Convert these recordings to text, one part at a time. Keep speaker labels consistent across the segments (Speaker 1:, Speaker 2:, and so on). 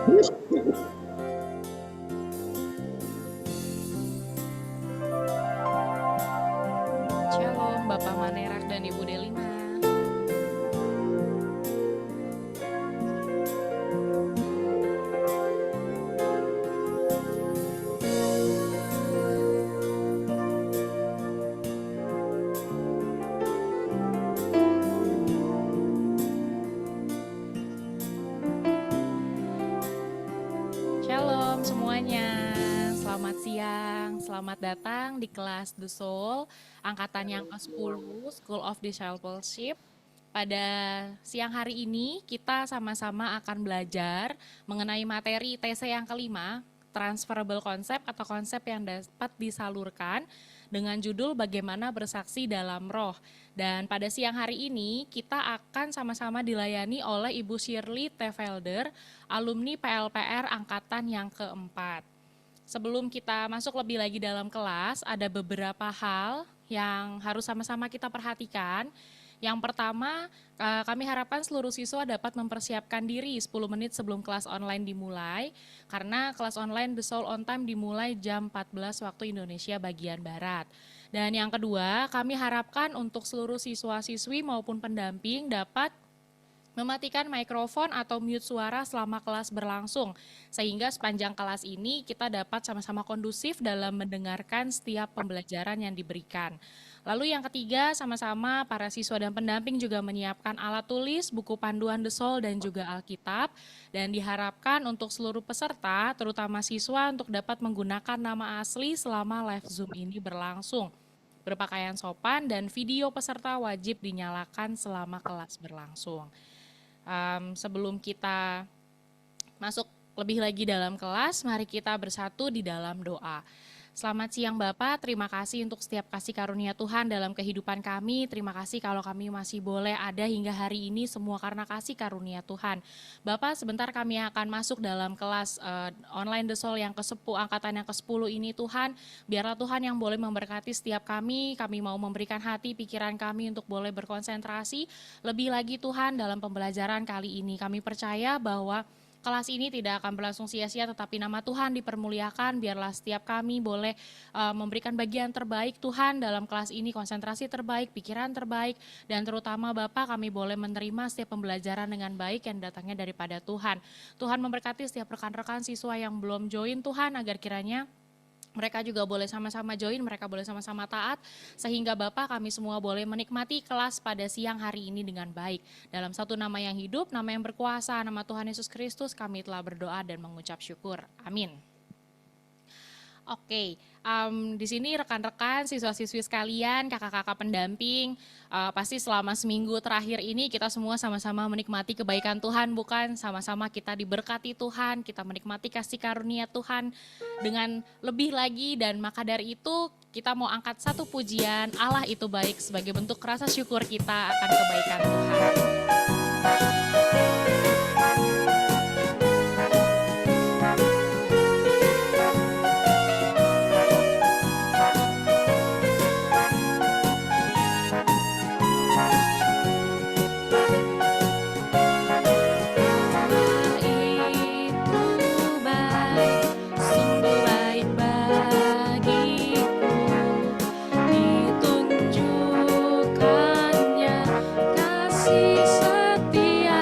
Speaker 1: Shalom Bapak Manerak dan Ibu Delina. Shalom semuanya, selamat siang, selamat datang di kelas The Soul, angkatan yang ke-10, School of Discipleship. Pada siang hari ini kita sama-sama akan belajar mengenai materi TC yang kelima, Transferable Concept atau konsep yang dapat disalurkan dengan judul Bagaimana Bersaksi dalam Roh. Dan pada siang hari ini kita akan sama-sama dilayani oleh Ibu Shirley Tevelder, alumni PLPR angkatan yang keempat. Sebelum kita masuk lebih lagi dalam kelas, ada beberapa hal yang harus sama-sama kita perhatikan. Yang pertama, kami harapkan seluruh siswa dapat mempersiapkan diri 10 menit sebelum kelas online dimulai, karena kelas online The Soul on Time dimulai jam 14 waktu Indonesia bagian Barat. Dan yang kedua, kami harapkan untuk seluruh siswa-siswi maupun pendamping dapat mematikan mikrofon atau mute suara selama kelas berlangsung, sehingga sepanjang kelas ini kita dapat sama-sama kondusif dalam mendengarkan setiap pembelajaran yang diberikan. Lalu yang ketiga, sama-sama para siswa dan pendamping juga menyiapkan alat tulis, buku panduan The Soul, dan juga Alkitab. Dan diharapkan untuk seluruh peserta, terutama siswa, untuk dapat menggunakan nama asli selama live Zoom ini berlangsung. Berpakaian sopan dan video peserta wajib dinyalakan selama kelas berlangsung. Sebelum kita masuk lebih lagi dalam kelas, mari kita bersatu di dalam doa. Selamat siang Bapak, terima kasih untuk setiap kasih karunia Tuhan dalam kehidupan kami. Terima kasih kalau kami masih boleh ada hingga hari ini, semua karena kasih karunia Tuhan. Bapak, sebentar kami akan masuk dalam kelas online The Soul yang ke-10, angkatan yang ke-10 ini Tuhan. Biarlah Tuhan yang boleh memberkati setiap kami mau memberikan hati, pikiran kami untuk boleh berkonsentrasi. Lebih lagi Tuhan dalam pembelajaran kali ini, kami percaya bahwa kelas ini tidak akan berlangsung sia-sia, tetapi nama Tuhan dipermuliakan. Biarlah setiap kami boleh memberikan bagian terbaik Tuhan dalam kelas ini, konsentrasi terbaik, pikiran terbaik, dan terutama Bapak kami boleh menerima setiap pembelajaran dengan baik yang datangnya daripada Tuhan. Tuhan memberkati setiap rekan-rekan siswa yang belum join Tuhan, agar kiranya mereka juga boleh sama-sama join, mereka boleh sama-sama taat, sehingga Bapak kami semua boleh menikmati kelas pada siang hari ini dengan baik. Dalam satu nama yang hidup, nama yang berkuasa, nama Tuhan Yesus Kristus, kami telah berdoa dan mengucap syukur. Amin. Oke, di sini rekan-rekan, siswa-siswi sekalian, kakak-kakak pendamping, pasti selama seminggu terakhir ini kita semua sama-sama menikmati kebaikan Tuhan, bukan? Sama-sama kita diberkati Tuhan, kita menikmati kasih karunia Tuhan dengan lebih lagi, dan maka dari itu kita mau angkat satu pujian, Allah itu baik, sebagai bentuk rasa syukur kita akan kebaikan Tuhan. Ditunjukkannya kasih setia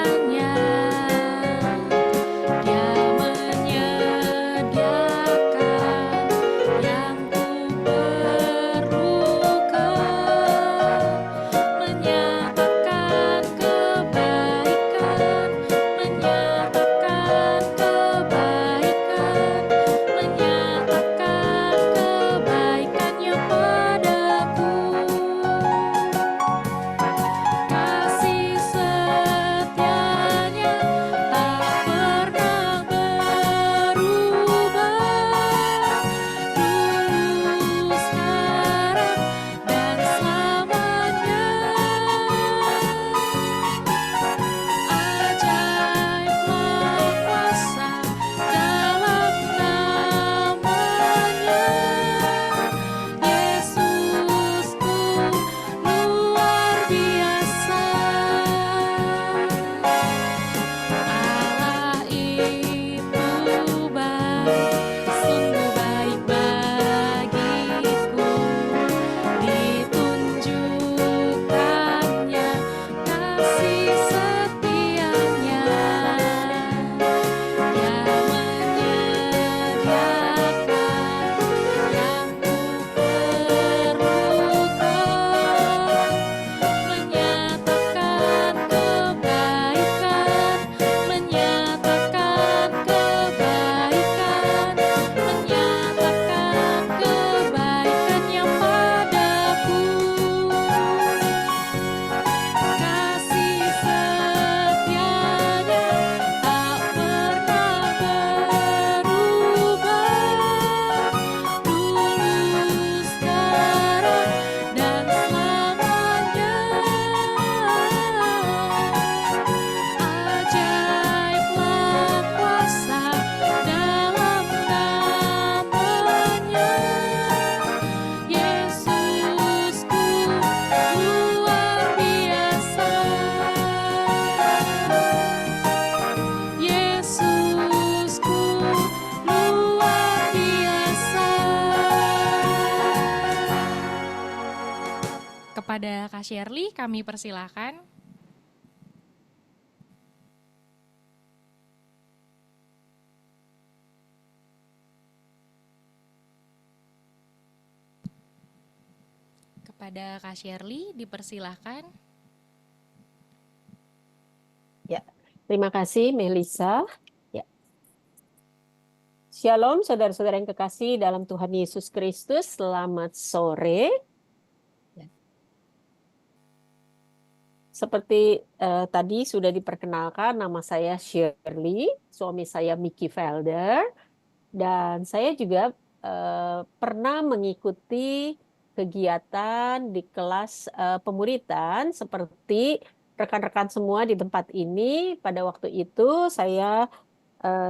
Speaker 1: Kepada Kak Shirley, kami persilakan. Kepada Kak Shirley, dipersilahkan.
Speaker 2: Ya, terima kasih Melisa. Ya. Shalom saudara-saudara yang kekasih dalam Tuhan Yesus Kristus. Selamat sore. Ya. Seperti tadi sudah diperkenalkan, nama saya Shirley, suami saya Mickey Felder, dan saya juga pernah mengikuti kegiatan di kelas pemuritan seperti rekan-rekan semua di tempat ini. Pada waktu itu saya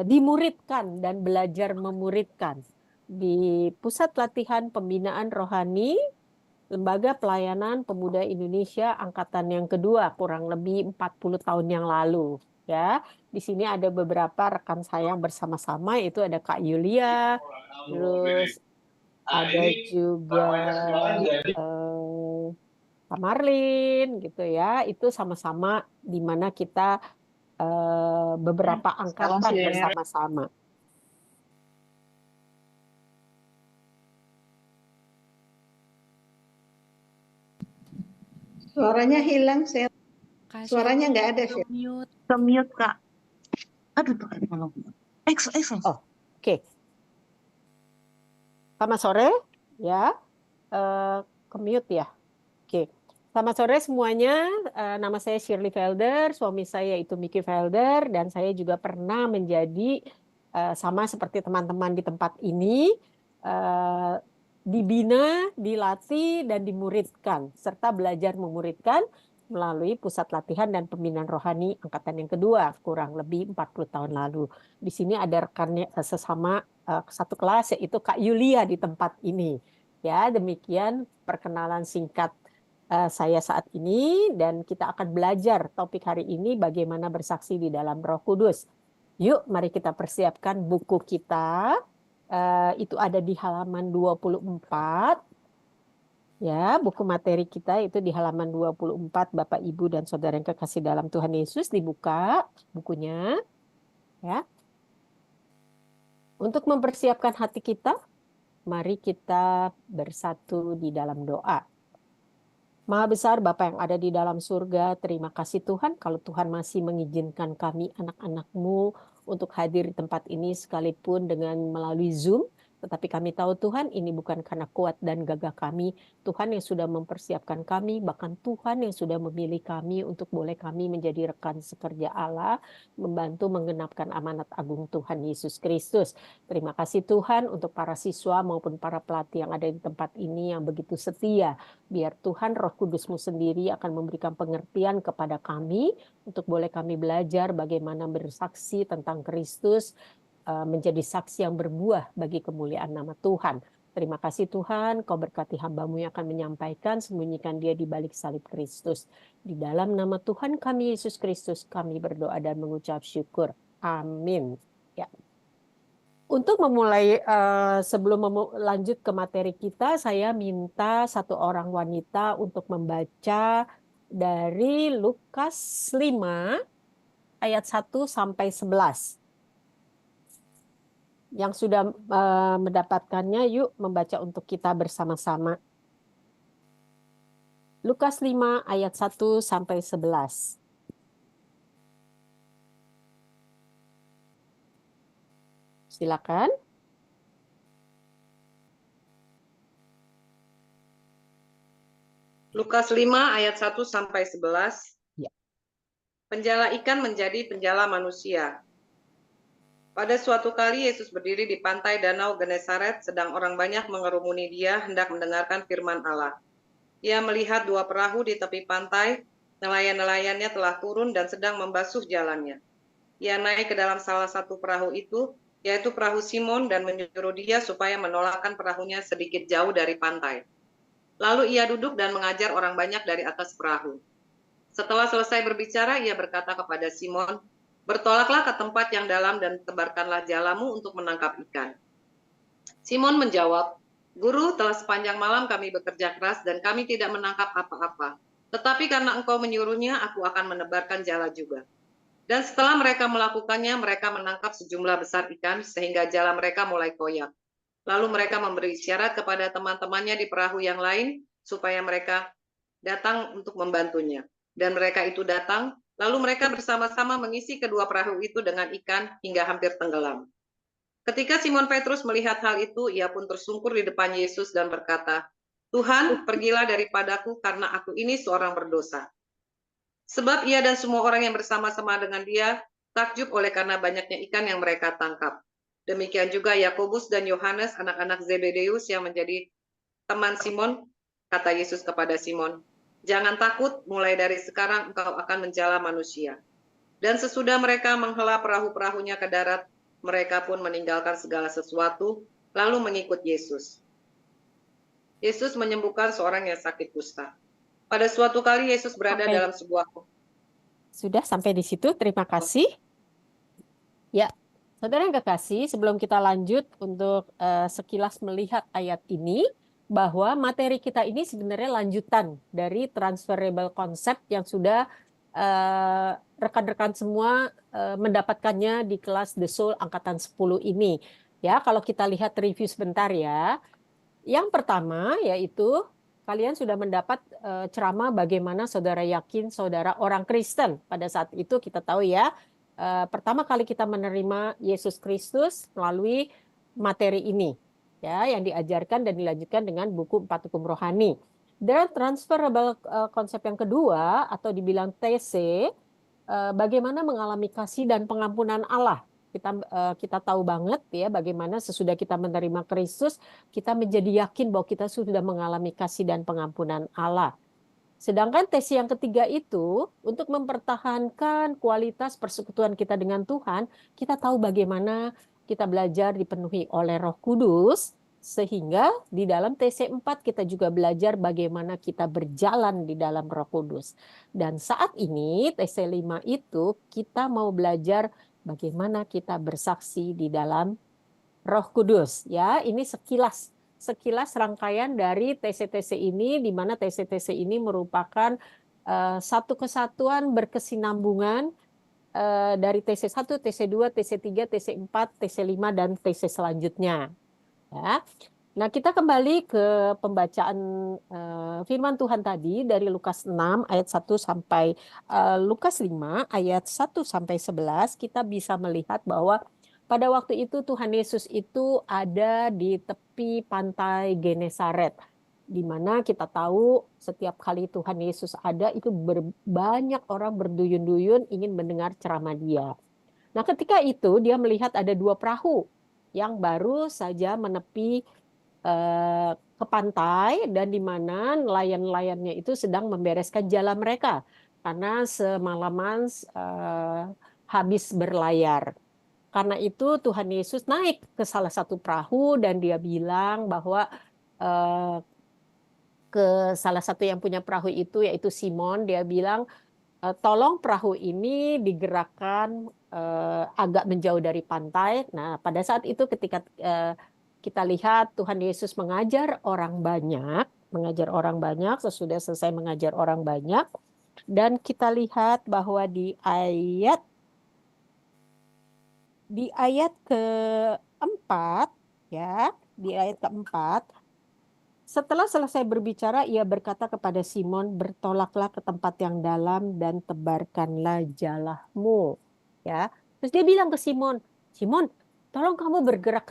Speaker 2: dimuridkan dan belajar memuridkan di Pusat Latihan Pembinaan Rohani Lembaga Pelayanan Pemuda Indonesia Angkatan yang kedua, kurang lebih 40 tahun yang lalu. Ya, di sini ada beberapa rekan saya yang bersama-sama, itu ada Kak Yulia, terus ada juga Kak Marlin, gitu ya. Itu sama-sama di mana kita beberapa angkatan bersama-sama.
Speaker 3: Suaranya hilang, Sel.
Speaker 1: Kak
Speaker 3: Suaranya
Speaker 1: Shirley,
Speaker 3: nggak ada, Sel.
Speaker 1: mute.
Speaker 4: Mute, Kak. Aduh, tuh kan belum.
Speaker 2: Oh, oke. Selamat sore, ya. Ke-mute ya. Oke. Selamat sore semuanya. Nama saya Shirley Felder, suami saya itu Mickey Felder, dan saya juga pernah menjadi sama seperti teman-teman di tempat ini, dibina, dilatih, dan dimuridkan, serta belajar memuridkan melalui Pusat Latihan dan Pembinaan Rohani Angkatan yang kedua, kurang lebih 40 tahun lalu. Di sini ada rekannya sesama satu kelas, yaitu Kak Yulia di tempat ini. Ya, demikian perkenalan singkat saya saat ini, dan kita akan belajar topik hari ini bagaimana bersaksi di dalam Roh Kudus. Yuk, mari kita persiapkan buku kita. Itu ada di halaman 24. Ya, buku materi kita itu di halaman 24, Bapak, Ibu, dan Saudara yang kekasih dalam Tuhan Yesus. Dibuka bukunya. Ya. Untuk mempersiapkan hati kita, mari kita bersatu di dalam doa. Maha besar Bapa yang ada di dalam surga, terima kasih Tuhan kalau Tuhan masih mengizinkan kami anak-anak-Mu untuk hadir di tempat ini sekalipun dengan melalui Zoom. Tetapi kami tahu Tuhan ini bukan karena kuat dan gagah kami. Tuhan yang sudah mempersiapkan kami, bahkan Tuhan yang sudah memilih kami untuk boleh kami menjadi rekan sekerja Allah, membantu menggenapkan amanat agung Tuhan Yesus Kristus. Terima kasih Tuhan untuk para siswa maupun para pelatih yang ada di tempat ini yang begitu setia. Biar Tuhan Roh Kudus-Mu sendiri akan memberikan pengertian kepada kami untuk boleh kami belajar bagaimana bersaksi tentang Kristus, menjadi saksi yang berbuah bagi kemuliaan nama Tuhan. Terima kasih Tuhan, Kau berkati hamba-Mu yang akan menyampaikan, sembunyikan dia di balik salib Kristus. Di dalam nama Tuhan kami Yesus Kristus, kami berdoa dan mengucap syukur. Amin. Ya. Untuk memulai, sebelum lanjut ke materi kita, saya minta satu orang wanita untuk membaca dari Lukas 5 ayat 1 sampai 11. Yang sudah mendapatkannya, yuk membaca untuk kita bersama-sama. Lukas 5 ayat 1 sampai 11. Silakan.
Speaker 5: Lukas 5 ayat 1 sampai 11.
Speaker 2: Ya.
Speaker 5: Penjala ikan menjadi penjala manusia. Pada suatu kali Yesus berdiri di pantai Danau Genesaret, sedang orang banyak mengerumuni dia hendak mendengarkan firman Allah. Ia melihat dua perahu di tepi pantai, nelayan-nelayannya telah turun dan sedang membasuh jalannya. Ia naik ke dalam salah satu perahu itu, yaitu perahu Simon, dan menyuruh dia supaya menolakkan perahunya sedikit jauh dari pantai. Lalu ia duduk dan mengajar orang banyak dari atas perahu. Setelah selesai berbicara, ia berkata kepada Simon, "Bertolaklah ke tempat yang dalam dan tebarkanlah jalamu untuk menangkap ikan." Simon menjawab, Guru, telah sepanjang malam kami bekerja keras dan kami tidak menangkap apa-apa. Tetapi karena engkau menyuruhnya, aku akan menebarkan jala juga. Dan setelah mereka melakukannya, mereka menangkap sejumlah besar ikan sehingga jala mereka mulai koyak. Lalu mereka memberi isyarat kepada teman-temannya di perahu yang lain supaya mereka datang untuk membantunya. Dan mereka itu datang, lalu mereka bersama-sama mengisi kedua perahu itu dengan ikan hingga hampir tenggelam. Ketika Simon Petrus melihat hal itu, ia pun tersungkur di depan Yesus dan berkata, "Tuhan, pergilah daripadaku karena aku ini seorang berdosa." Sebab ia dan semua orang yang bersama-sama dengan dia takjub oleh karena banyaknya ikan yang mereka tangkap. Demikian juga Yakobus dan Yohanes, anak-anak Zebedeus yang menjadi teman Simon. Kata Yesus kepada Simon, "Jangan takut, mulai dari sekarang engkau akan menjala manusia." Dan sesudah mereka menghela perahu-perahunya ke darat, mereka pun meninggalkan segala sesuatu, lalu mengikut Yesus. Yesus menyembuhkan seorang yang sakit kusta. Pada suatu kali Yesus berada
Speaker 2: Sampai
Speaker 5: dalam sebuah...
Speaker 2: sudah sampai di situ. Terima kasih. Ya, saudara yang kekasih, sebelum kita lanjut untuk sekilas melihat ayat ini, bahwa materi kita ini sebenarnya lanjutan dari transferable concept yang sudah rekan-rekan semua mendapatkannya di kelas The Soul angkatan 10 ini. Ya, kalau kita lihat review sebentar ya. Yang pertama yaitu kalian sudah mendapat ceramah bagaimana saudara yakin saudara orang Kristen. Pada saat itu kita tahu ya, pertama kali kita menerima Yesus Kristus melalui materi ini, ya, yang diajarkan dan dilanjutkan dengan buku 4 Hukum Rohani. Dan transferable konsep yang kedua atau dibilang TC, bagaimana mengalami kasih dan pengampunan Allah. Kita tahu banget ya bagaimana sesudah kita menerima Kristus, kita menjadi yakin bahwa kita sudah mengalami kasih dan pengampunan Allah. Sedangkan tesis yang ketiga itu untuk mempertahankan kualitas persekutuan kita dengan Tuhan, kita tahu bagaimana kita belajar dipenuhi oleh Roh Kudus, sehingga di dalam TC 4 kita juga belajar bagaimana kita berjalan di dalam Roh Kudus. Dan saat ini TC 5 itu kita mau belajar bagaimana kita bersaksi di dalam Roh Kudus. Ya, ini sekilas rangkaian dari TC-TC ini, di mana TC-TC ini merupakan satu kesatuan berkesinambungan dari TC1, TC2, TC3, TC4, TC5, dan TC selanjutnya. Ya. Nah, kita kembali ke pembacaan firman Tuhan tadi dari Lukas 6 ayat 1 sampai Lukas 5 ayat 1 sampai 11, kita bisa melihat bahwa pada waktu itu Tuhan Yesus itu ada di tepi pantai Genesaret, di mana kita tahu setiap kali Tuhan Yesus ada itu banyak orang berduyun-duyun ingin mendengar ceramah dia. Nah, ketika itu dia melihat ada 2 perahu yang baru saja menepi ke pantai, dan di mana nelayan-nelayannya itu sedang membereskan jala mereka karena semalaman habis berlayar. Karena itu Tuhan Yesus naik ke salah satu perahu dan dia bilang bahwa ke salah satu yang punya perahu itu yaitu Simon, dia bilang, "Tolong perahu ini digerakkan agak menjauh dari pantai." Nah, pada saat itu ketika kita lihat Tuhan Yesus mengajar orang banyak, sesudah selesai mengajar orang banyak, dan kita lihat bahwa di ayat keempat, ya, di ayat keempat, setelah selesai berbicara, ia berkata kepada Simon, "Bertolaklah ke tempat yang dalam dan tebarkanlah jalahmu." Ya, terus dia bilang ke Simon, "Simon, tolong kamu bergerak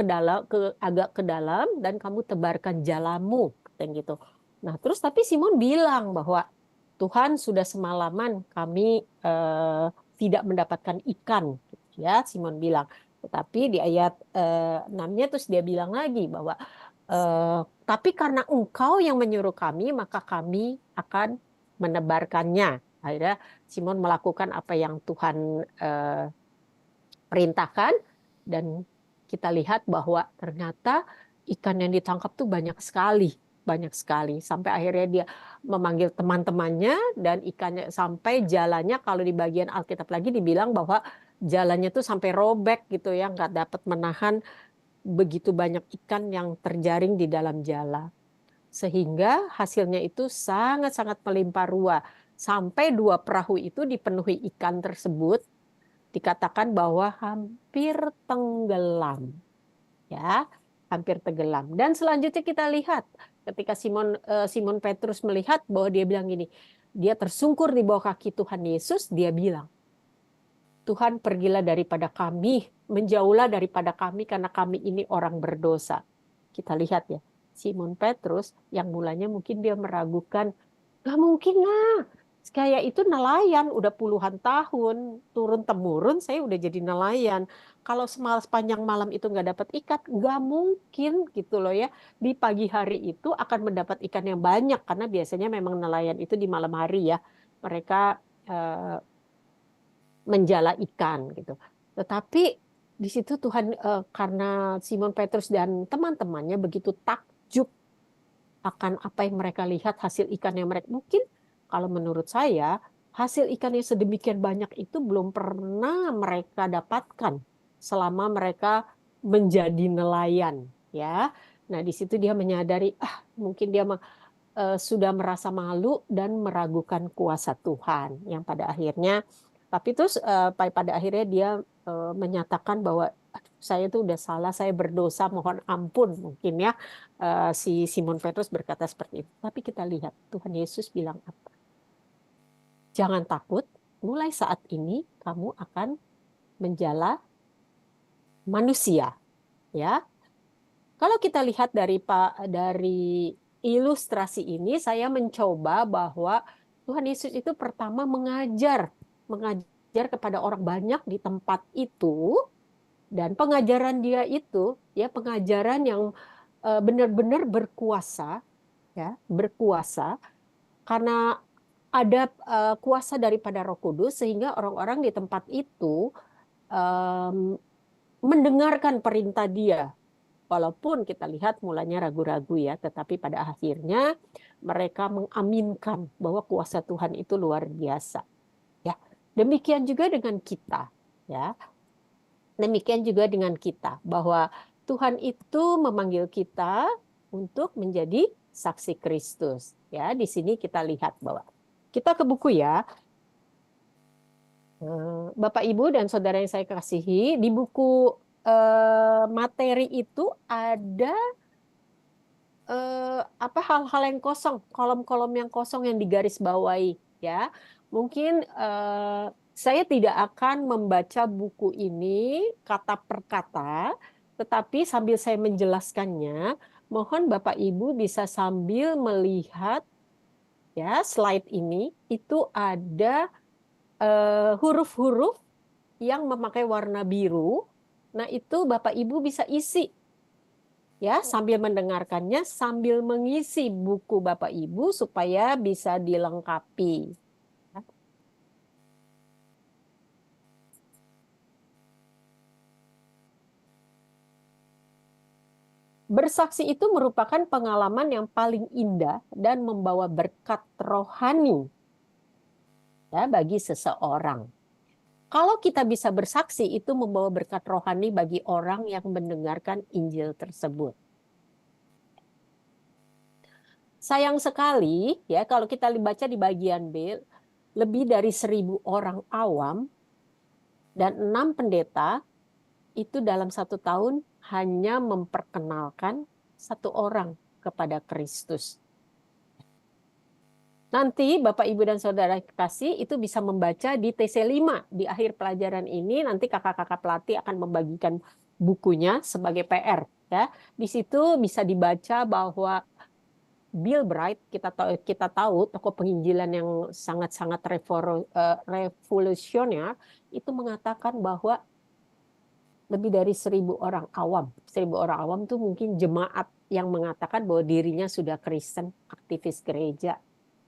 Speaker 2: agak ke dalam dan kamu tebarkan jalamu," katanya gitu. Nah, terus tapi Simon bilang bahwa Tuhan, sudah semalaman kami tidak mendapatkan ikan, ya, Simon bilang. Tetapi di ayat 6-nya terus dia bilang lagi bahwa tapi karena engkau yang menyuruh kami, maka kami akan menebarkannya. Akhirnya Simon melakukan apa yang Tuhan perintahkan, dan kita lihat bahwa ternyata ikan yang ditangkap tuh banyak sekali, sampai akhirnya dia memanggil teman-temannya, dan ikannya sampai jalannya, kalau di bagian Alkitab lagi dibilang bahwa jalannya tuh sampai robek gitu ya, nggak dapat menahan begitu banyak ikan yang terjaring di dalam jala. Sehingga hasilnya itu sangat-sangat melimpah ruah. Sampai 2 perahu itu dipenuhi ikan tersebut, dikatakan bahwa hampir tenggelam. Ya, hampir tenggelam. Dan selanjutnya kita lihat ketika Simon Petrus melihat bahwa dia bilang gini, dia tersungkur di bawah kaki Tuhan Yesus, dia bilang, Tuhan, pergilah daripada kami, menjauhlah daripada kami karena kami ini orang berdosa. Kita lihat ya, Simon Petrus yang mulanya mungkin dia meragukan, gak mungkin lah, kayak itu nelayan udah puluhan tahun, turun-temurun saya udah jadi nelayan. Kalau sepanjang malam itu nggak dapat ikan, nggak mungkin gitu loh ya. Di pagi hari itu akan mendapat ikan yang banyak, karena biasanya memang nelayan itu di malam hari ya. Mereka menjala ikan gitu. Tetapi di situ Tuhan karena Simon Petrus dan teman-temannya begitu takjub akan apa yang mereka lihat, hasil ikan yang mereka mungkin kalau menurut saya hasil ikan yang sedemikian banyak itu belum pernah mereka dapatkan selama mereka menjadi nelayan ya. Nah, di situ dia menyadari mungkin dia sudah merasa malu dan meragukan kuasa Tuhan yang pada akhirnya tapi terus pada akhirnya dia menyatakan bahwa saya itu udah salah, saya berdosa, mohon ampun mungkin ya. Si Simon Petrus berkata seperti itu. Tapi kita lihat Tuhan Yesus bilang apa? Jangan takut, mulai saat ini kamu akan menjala manusia, ya. Kalau kita lihat dari ilustrasi ini, saya mencoba bahwa Tuhan Yesus itu pertama mengajar kepada orang banyak di tempat itu, dan pengajaran dia itu ya pengajaran yang benar-benar berkuasa, ya berkuasa karena ada kuasa daripada Roh Kudus sehingga orang-orang di tempat itu mendengarkan perintah dia. Walaupun kita lihat mulanya ragu-ragu ya, tetapi pada akhirnya mereka mengaminkan bahwa kuasa Tuhan itu luar biasa. Ya, demikian juga dengan kita, ya. Demikian juga dengan kita bahwa Tuhan itu memanggil kita untuk menjadi saksi Kristus. Ya, di sini kita lihat bahwa kita ke buku ya. Bapak Ibu dan saudara yang saya kasihi, di buku materi itu ada apa hal-hal yang kosong, kolom-kolom yang kosong yang digaris bawahi ya. Mungkin saya tidak akan membaca buku ini kata per kata, tetapi sambil saya menjelaskannya, mohon Bapak Ibu bisa sambil melihat ya slide ini itu ada huruf-huruf yang memakai warna biru. Nah, itu Bapak Ibu bisa isi ya sambil mendengarkannya, sambil mengisi buku Bapak Ibu supaya bisa dilengkapi. Bersaksi itu merupakan pengalaman yang paling indah dan membawa berkat rohani ya bagi seseorang. Kalau kita bisa bersaksi, itu membawa berkat rohani bagi orang yang mendengarkan Injil tersebut. Sayang sekali, ya kalau kita baca di bagian B, lebih dari 1.000 orang awam dan 6 pendeta itu dalam 1 tahun hanya memperkenalkan 1 orang kepada Kristus. Nanti Bapak, Ibu, dan Saudara kasih itu bisa membaca di TC5. Di akhir pelajaran ini nanti kakak-kakak pelatih akan membagikan bukunya sebagai PR. Ya. Di situ bisa dibaca bahwa Bill Bright, kita tahu tokoh penginjilan yang sangat-sangat revolusioner, itu mengatakan bahwa lebih dari 1.000 orang awam. 1.000 orang awam itu mungkin jemaat yang mengatakan bahwa dirinya sudah Kristen, aktivis gereja.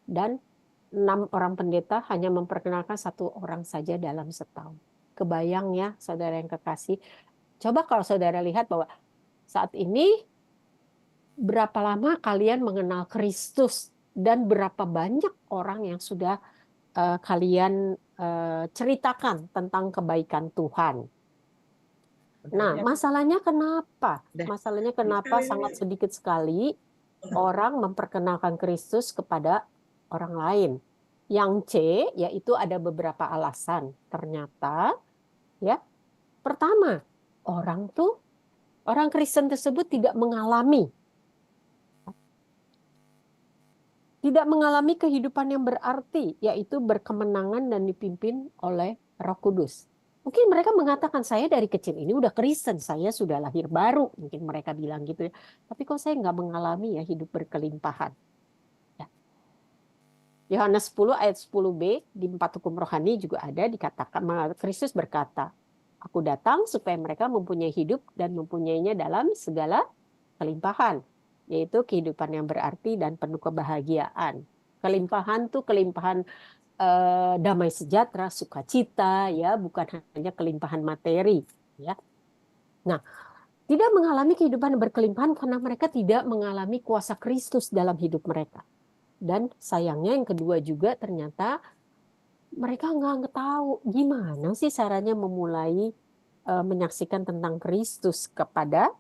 Speaker 2: Dan 6 orang pendeta hanya memperkenalkan 1 orang saja dalam setahun. Kebayang ya, saudara yang kekasih. Coba kalau saudara lihat bahwa saat ini berapa lama kalian mengenal Kristus dan berapa banyak orang yang sudah kalian ceritakan tentang kebaikan Tuhan. Nah, masalahnya kenapa?
Speaker 4: Udah.
Speaker 2: Masalahnya kenapa sangat sedikit sekali orang memperkenalkan Kristus kepada orang lain. Yang C, yaitu ada beberapa alasan. Ternyata, ya, pertama, orang Kristen tersebut tidak mengalami kehidupan yang berarti, yaitu berkemenangan dan dipimpin oleh Roh Kudus. Mungkin mereka mengatakan, saya dari kecil ini udah Kristen, saya sudah lahir baru. Mungkin mereka bilang gitu ya. Tapi kok saya nggak mengalami ya hidup berkelimpahan. Ya. Yohanes 10 ayat 10b di 4 hukum rohani juga ada dikatakan, Kristus berkata, aku datang supaya mereka mempunyai hidup dan mempunyainya dalam segala kelimpahan, yaitu kehidupan yang berarti dan penuh kebahagiaan. Kelimpahan tuh kelimpahan damai sejahtera, sukacita, ya, bukan hanya kelimpahan materi, ya. Nah, tidak mengalami kehidupan berkelimpahan karena mereka tidak mengalami kuasa Kristus dalam hidup mereka. Dan sayangnya yang kedua juga ternyata mereka nggak tahu gimana sih caranya memulai menyaksikan tentang Kristus kepada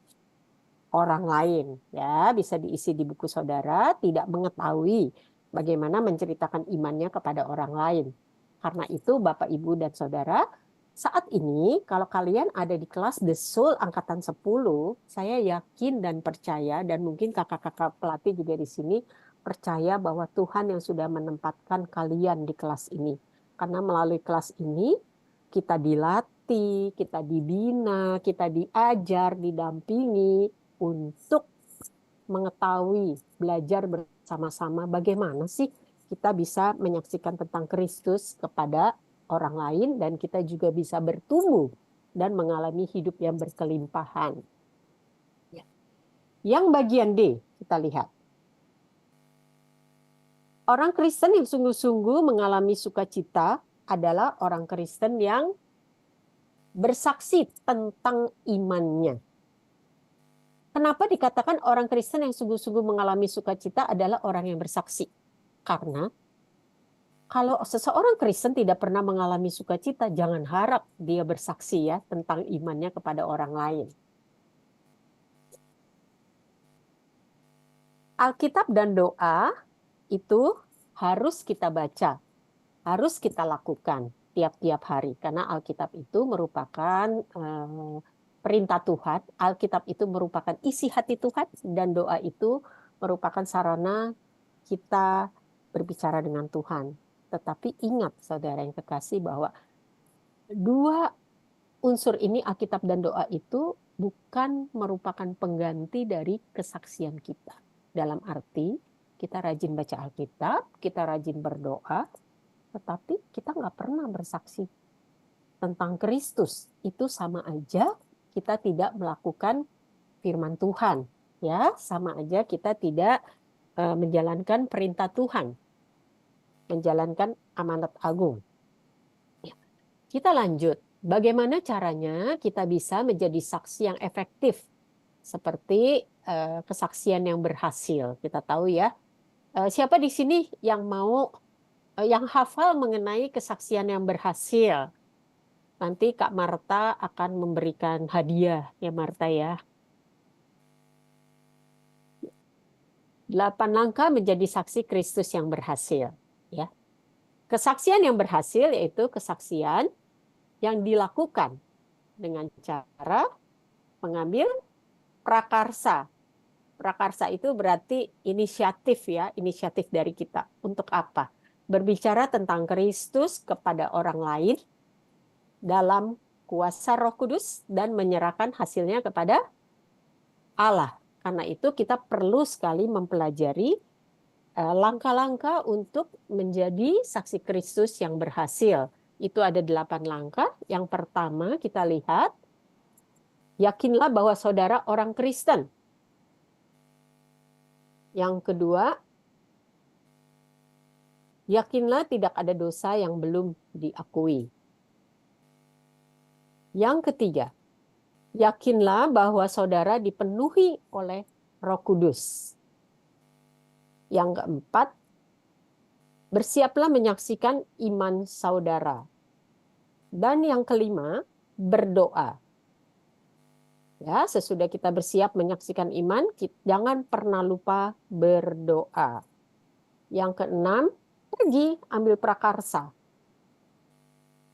Speaker 2: orang lain, ya, bisa diisi di buku saudara, tidak mengetahui bagaimana menceritakan imannya kepada orang lain. Karena itu Bapak, Ibu, dan Saudara, saat ini kalau kalian ada di kelas The Soul angkatan 10, saya yakin dan percaya, dan mungkin kakak-kakak pelatih juga di sini percaya bahwa Tuhan yang sudah menempatkan kalian di kelas ini. Karena melalui kelas ini kita dilatih, kita dibina, kita diajar, didampingi untuk mengetahui, belajar bersama-sama bagaimana sih kita bisa menyaksikan tentang Kristus kepada orang lain dan kita juga bisa bertumbuh dan mengalami hidup yang berkelimpahan. Yang bagian D, kita lihat. Orang Kristen yang sungguh-sungguh mengalami sukacita adalah orang Kristen yang bersaksi tentang imannya. Kenapa dikatakan orang Kristen yang sungguh-sungguh mengalami sukacita adalah orang yang bersaksi? Karena kalau seseorang Kristen tidak pernah mengalami sukacita, jangan harap dia bersaksi ya tentang imannya kepada orang lain. Alkitab dan doa itu harus kita baca, harus kita lakukan tiap-tiap hari. Karena Alkitab itu merupakan perintah Tuhan, Alkitab itu merupakan isi hati Tuhan, dan doa itu merupakan sarana kita berbicara dengan Tuhan. Tetapi ingat saudara yang kekasih bahwa dua unsur ini, Alkitab dan doa, itu bukan merupakan pengganti dari kesaksian kita. Dalam arti kita rajin baca Alkitab, kita rajin berdoa, tetapi kita nggak pernah bersaksi tentang Kristus. Itu sama aja kita tidak melakukan firman Tuhan, ya, sama aja kita tidak menjalankan perintah Tuhan, menjalankan amanat agung. Ya. Kita lanjut. Bagaimana caranya kita bisa menjadi saksi yang efektif seperti kesaksian yang berhasil? Kita tahu ya. Siapa di sini yang mau yang hafal mengenai kesaksian yang berhasil? Nanti Kak Marta akan memberikan hadiah ya Marta ya. 8 langkah menjadi saksi Kristus yang berhasil. Ya. Kesaksian yang berhasil yaitu kesaksian yang dilakukan dengan cara mengambil prakarsa. Prakarsa itu berarti inisiatif ya, inisiatif dari kita. Untuk apa? Berbicara tentang Kristus kepada orang lain dalam kuasa Roh Kudus dan menyerahkan hasilnya kepada Allah. Karena itu kita perlu sekali mempelajari langkah-langkah untuk menjadi saksi Kristus yang berhasil. Itu ada 8 langkah. Yang pertama kita lihat, yakinlah bahwa saudara orang Kristen. Yang kedua, yakinlah tidak ada dosa yang belum diakui. Yang ketiga, yakinlah bahwa saudara dipenuhi oleh Roh Kudus. Yang keempat, bersiaplah menyaksikan iman saudara. Dan yang kelima, berdoa. Ya, sesudah kita bersiap menyaksikan iman, jangan pernah lupa berdoa. Yang keenam, pergi ambil prakarsa.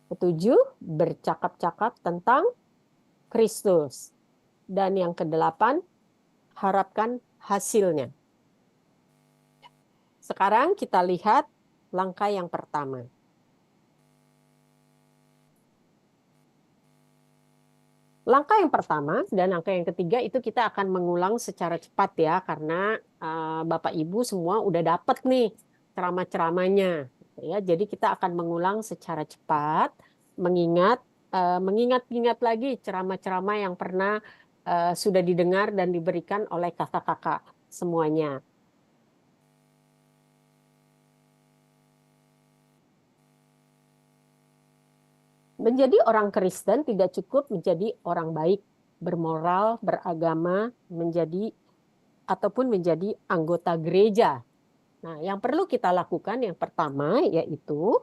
Speaker 2: Ketujuh, bercakap-cakap tentang Kristus. Dan yang kedelapan, harapkan hasilnya. Sekarang kita lihat langkah yang pertama. Langkah yang pertama dan langkah yang ketiga itu kita akan mengulang secara cepat ya, karena Bapak Ibu semua udah dapat nih ceramah-ceramahnya. Ya, jadi kita akan mengulang secara cepat, mengingat-ingat lagi ceramah-ceramah yang pernah sudah didengar dan diberikan oleh kakak-kakak semuanya. Menjadi orang Kristen tidak cukup menjadi orang baik, bermoral, beragama, ataupun menjadi anggota gereja. Nah, yang perlu kita lakukan yang pertama yaitu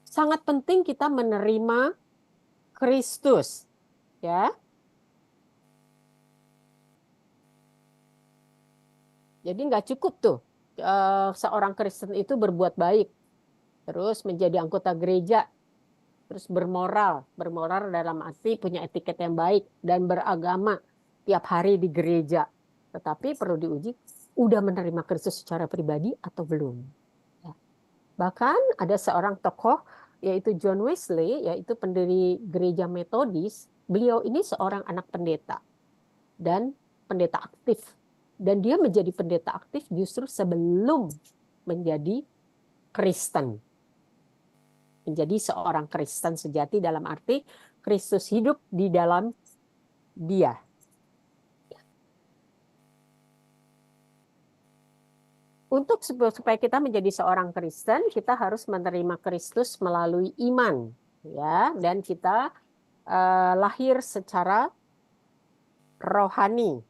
Speaker 2: sangat penting kita menerima Kristus, ya. Jadi nggak cukup tuh seorang Kristen itu berbuat baik, terus menjadi anggota gereja, terus bermoral dalam arti punya etiket yang baik dan beragama tiap hari di gereja. Tetapi perlu diuji, udah menerima Kristus secara pribadi atau belum. Ya. Bahkan ada seorang tokoh yaitu John Wesley, yaitu pendiri gereja Metodis. Beliau ini seorang anak pendeta dan pendeta aktif. Dan dia menjadi pendeta aktif justru sebelum menjadi Kristen. Menjadi seorang Kristen sejati dalam arti Kristus hidup di dalam dia. Untuk supaya kita menjadi seorang Kristen, kita harus menerima Kristus melalui iman, ya, dan kita lahir secara rohani.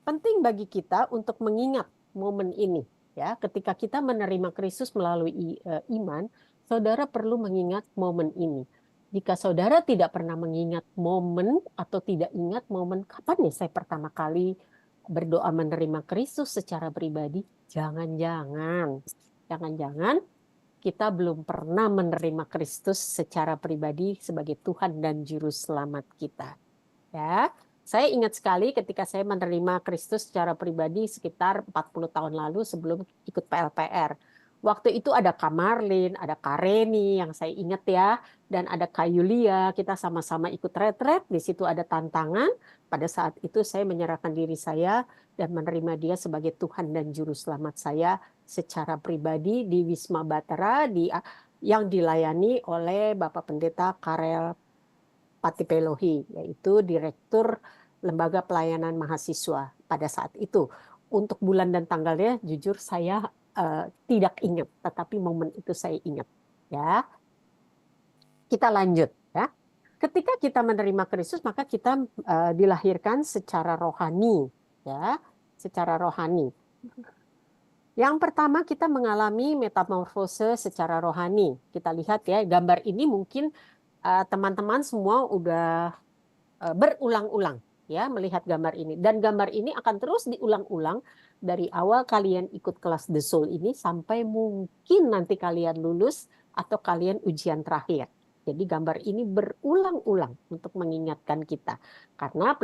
Speaker 2: Penting bagi kita untuk mengingat momen ini, ya. Ketika kita menerima Kristus melalui iman, saudara perlu mengingat momen ini. Jika saudara tidak pernah mengingat momen atau tidak ingat momen kapan nih saya pertama kali berdoa menerima Kristus secara pribadi, jangan-jangan kita belum pernah menerima Kristus secara pribadi sebagai Tuhan dan Juru Selamat kita. Ya, saya ingat sekali ketika saya menerima Kristus secara pribadi sekitar 40 tahun lalu sebelum ikut PLPR. Waktu itu ada Kak Marlin, ada Kak Reni yang saya ingat ya, dan ada Kak Yulia, kita sama-sama ikut retret, di situ ada tantangan. Pada saat itu saya menyerahkan diri saya dan menerima dia sebagai Tuhan dan Juru Selamat saya secara pribadi di Wisma Batra yang dilayani oleh Bapak Pendeta Karel Patipelohi, yaitu Direktur Lembaga Pelayanan Mahasiswa pada saat itu. Untuk bulan dan tanggalnya jujur saya tidak ingat, tetapi momen itu saya ingat. Ya, kita lanjut. Ya, ketika kita menerima Kristus, maka kita dilahirkan secara rohani. Ya, secara rohani. Yang pertama kita mengalami metamorfose secara rohani. Kita lihat ya, gambar ini mungkin teman-teman semua udah berulang-ulang ya melihat gambar ini, dan gambar ini akan terus diulang-ulang dari awal kalian ikut kelas The Soul ini sampai mungkin nanti kalian lulus atau kalian ujian terakhir. Jadi gambar ini berulang-ulang untuk mengingatkan kita karena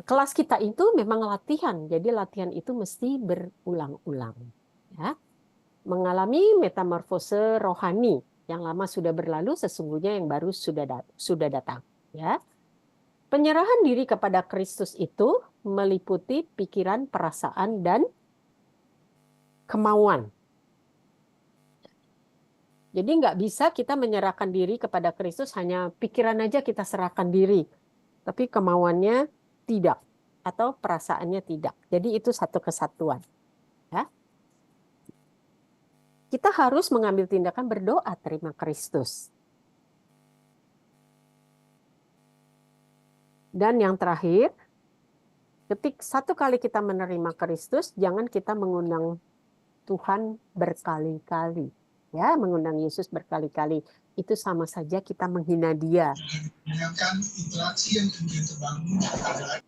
Speaker 2: kelas kita itu memang latihan, jadi latihan itu mesti berulang-ulang ya. Mengalami metamorfose rohani, yang lama sudah berlalu, sesungguhnya yang baru sudah datang. Ya, penyerahan diri kepada Kristus itu meliputi pikiran, perasaan, dan kemauan. Jadi nggak bisa kita menyerahkan diri kepada Kristus hanya pikiran aja kita serahkan diri, tapi kemauannya tidak atau perasaannya tidak. Jadi itu satu kesatuan. Ya. Kita harus mengambil tindakan berdoa terima Kristus. Dan yang terakhir, satu kali kita menerima Kristus, jangan kita mengundang Tuhan berkali-kali. Ya, mengundang Yesus berkali-kali. itu sama saja kita menghina dia.
Speaker 3: Bayangkan interaksi yang kemudian terbangun adalah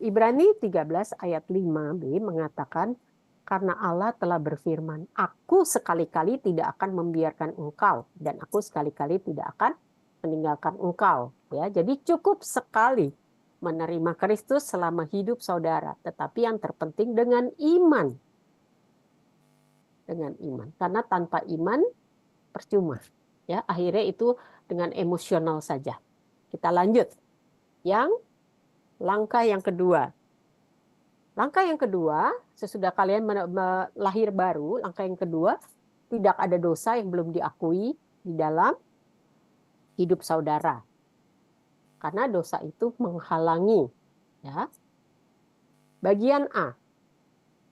Speaker 2: Ibrani 13 ayat 5b mengatakan, karena Allah telah berfirman, aku sekali-kali tidak akan membiarkan engkau, dan aku sekali-kali tidak akan meninggalkan engkau. Ya, jadi cukup sekali menerima Kristus selama hidup saudara, tetapi yang terpenting dengan iman. Dengan iman, karena tanpa iman percuma. Ya, akhirnya itu dengan emosional saja. Kita lanjut. Langkah yang kedua. Langkah yang kedua, sesudah kalian lahir baru, langkah yang kedua, tidak ada dosa yang belum diakui di dalam hidup saudara. Karena dosa itu menghalangi. Ya. Bagian A.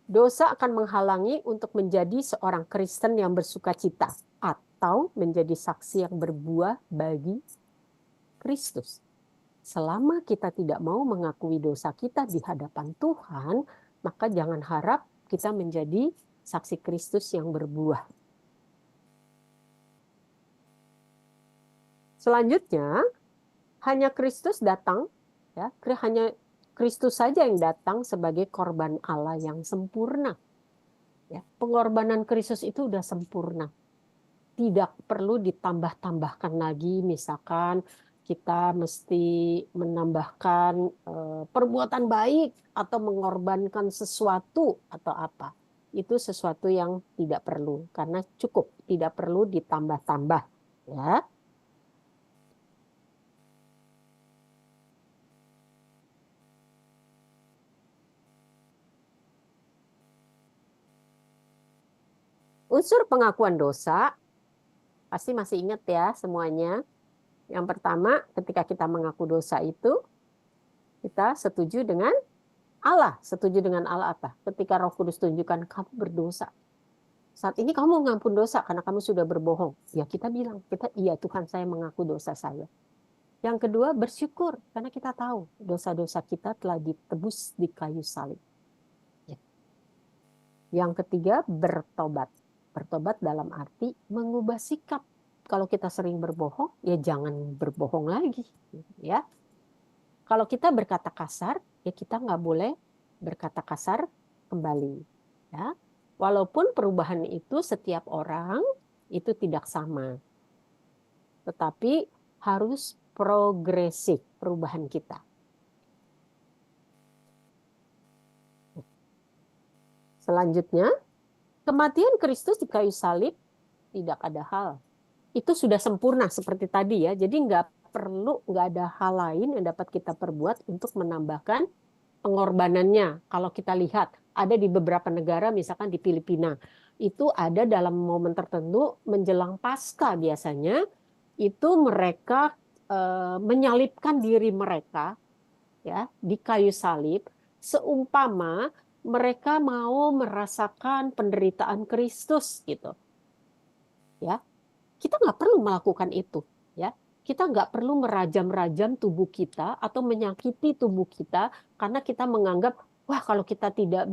Speaker 2: Dosa akan menghalangi untuk menjadi seorang Kristen yang bersukacita atau menjadi saksi yang berbuah bagi Kristus. Selama kita tidak mau mengakui dosa kita di hadapan Tuhan, maka jangan harap kita menjadi saksi Kristus yang berbuah. Selanjutnya, hanya Kristus datang, ya, hanya Kristus saja yang datang sebagai korban Allah yang sempurna. Ya, pengorbanan Kristus itu sudah sempurna. Tidak perlu ditambah-tambahkan lagi, misalkan kita mesti menambahkan perbuatan baik atau mengorbankan sesuatu atau apa. Itu sesuatu yang tidak perlu, karena cukup, tidak perlu ditambah-tambah. Ya. Unsur pengakuan dosa, pasti masih ingat ya semuanya. Yang pertama, ketika kita mengaku dosa itu, kita setuju dengan Allah. Setuju dengan Allah apa? Ketika Roh Kudus tunjukkan kamu berdosa. Saat ini kamu mengampun dosa karena kamu sudah berbohong. Ya kita bilang, iya Tuhan, saya mengaku dosa saya. Yang kedua, bersyukur karena kita tahu dosa-dosa kita telah ditebus di kayu salib. Ya. Yang ketiga, bertobat. Bertobat dalam arti mengubah sikap. Kalau kita sering berbohong, ya jangan berbohong lagi. Ya. Kalau kita berkata kasar, ya kita nggak boleh berkata kasar kembali. Ya. Walaupun perubahan itu setiap orang itu tidak sama. Tetapi harus progresif perubahan kita. Selanjutnya, kematian Kristus di kayu salib tidak ada hal. Itu sudah sempurna seperti tadi ya. Jadi nggak ada hal lain yang dapat kita perbuat untuk menambahkan pengorbanannya. Kalau kita lihat, ada di beberapa negara, misalkan di Filipina, itu ada dalam momen tertentu menjelang Paskah biasanya, itu mereka menyalibkan diri mereka ya di kayu salib, seumpama mereka mau merasakan penderitaan Kristus gitu. Ya. Kita nggak perlu melakukan itu, ya. Kita nggak perlu merajam-rajam tubuh kita atau menyakiti tubuh kita karena kita menganggap, wah kalau kita tidak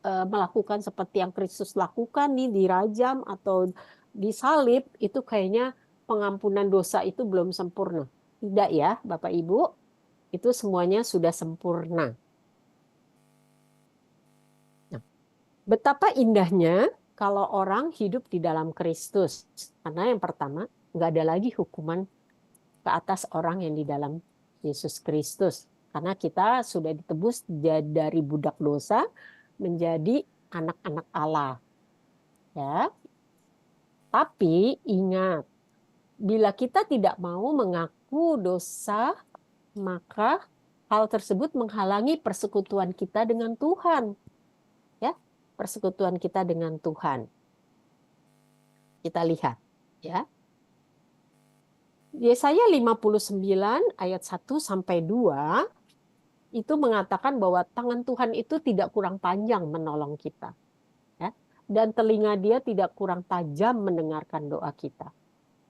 Speaker 2: melakukan seperti yang Kristus lakukan nih, dirajam atau disalib, itu kayaknya pengampunan dosa itu belum sempurna. Tidak ya, Bapak Ibu, itu semuanya sudah sempurna. Nah, betapa indahnya kalau orang hidup di dalam Kristus. Karena yang pertama, nggak ada lagi hukuman ke atas orang yang di dalam Yesus Kristus. Karena kita sudah ditebus dari budak dosa menjadi anak-anak Allah. Ya. Tapi ingat, bila kita tidak mau mengaku dosa, maka hal tersebut menghalangi persekutuan kita dengan Tuhan. Persekutuan kita dengan Tuhan. Kita lihat ya. Yesaya 59 ayat 1 sampai 2 itu mengatakan bahwa tangan Tuhan itu tidak kurang panjang menolong kita. Ya. Dan telinga Dia tidak kurang tajam mendengarkan doa kita.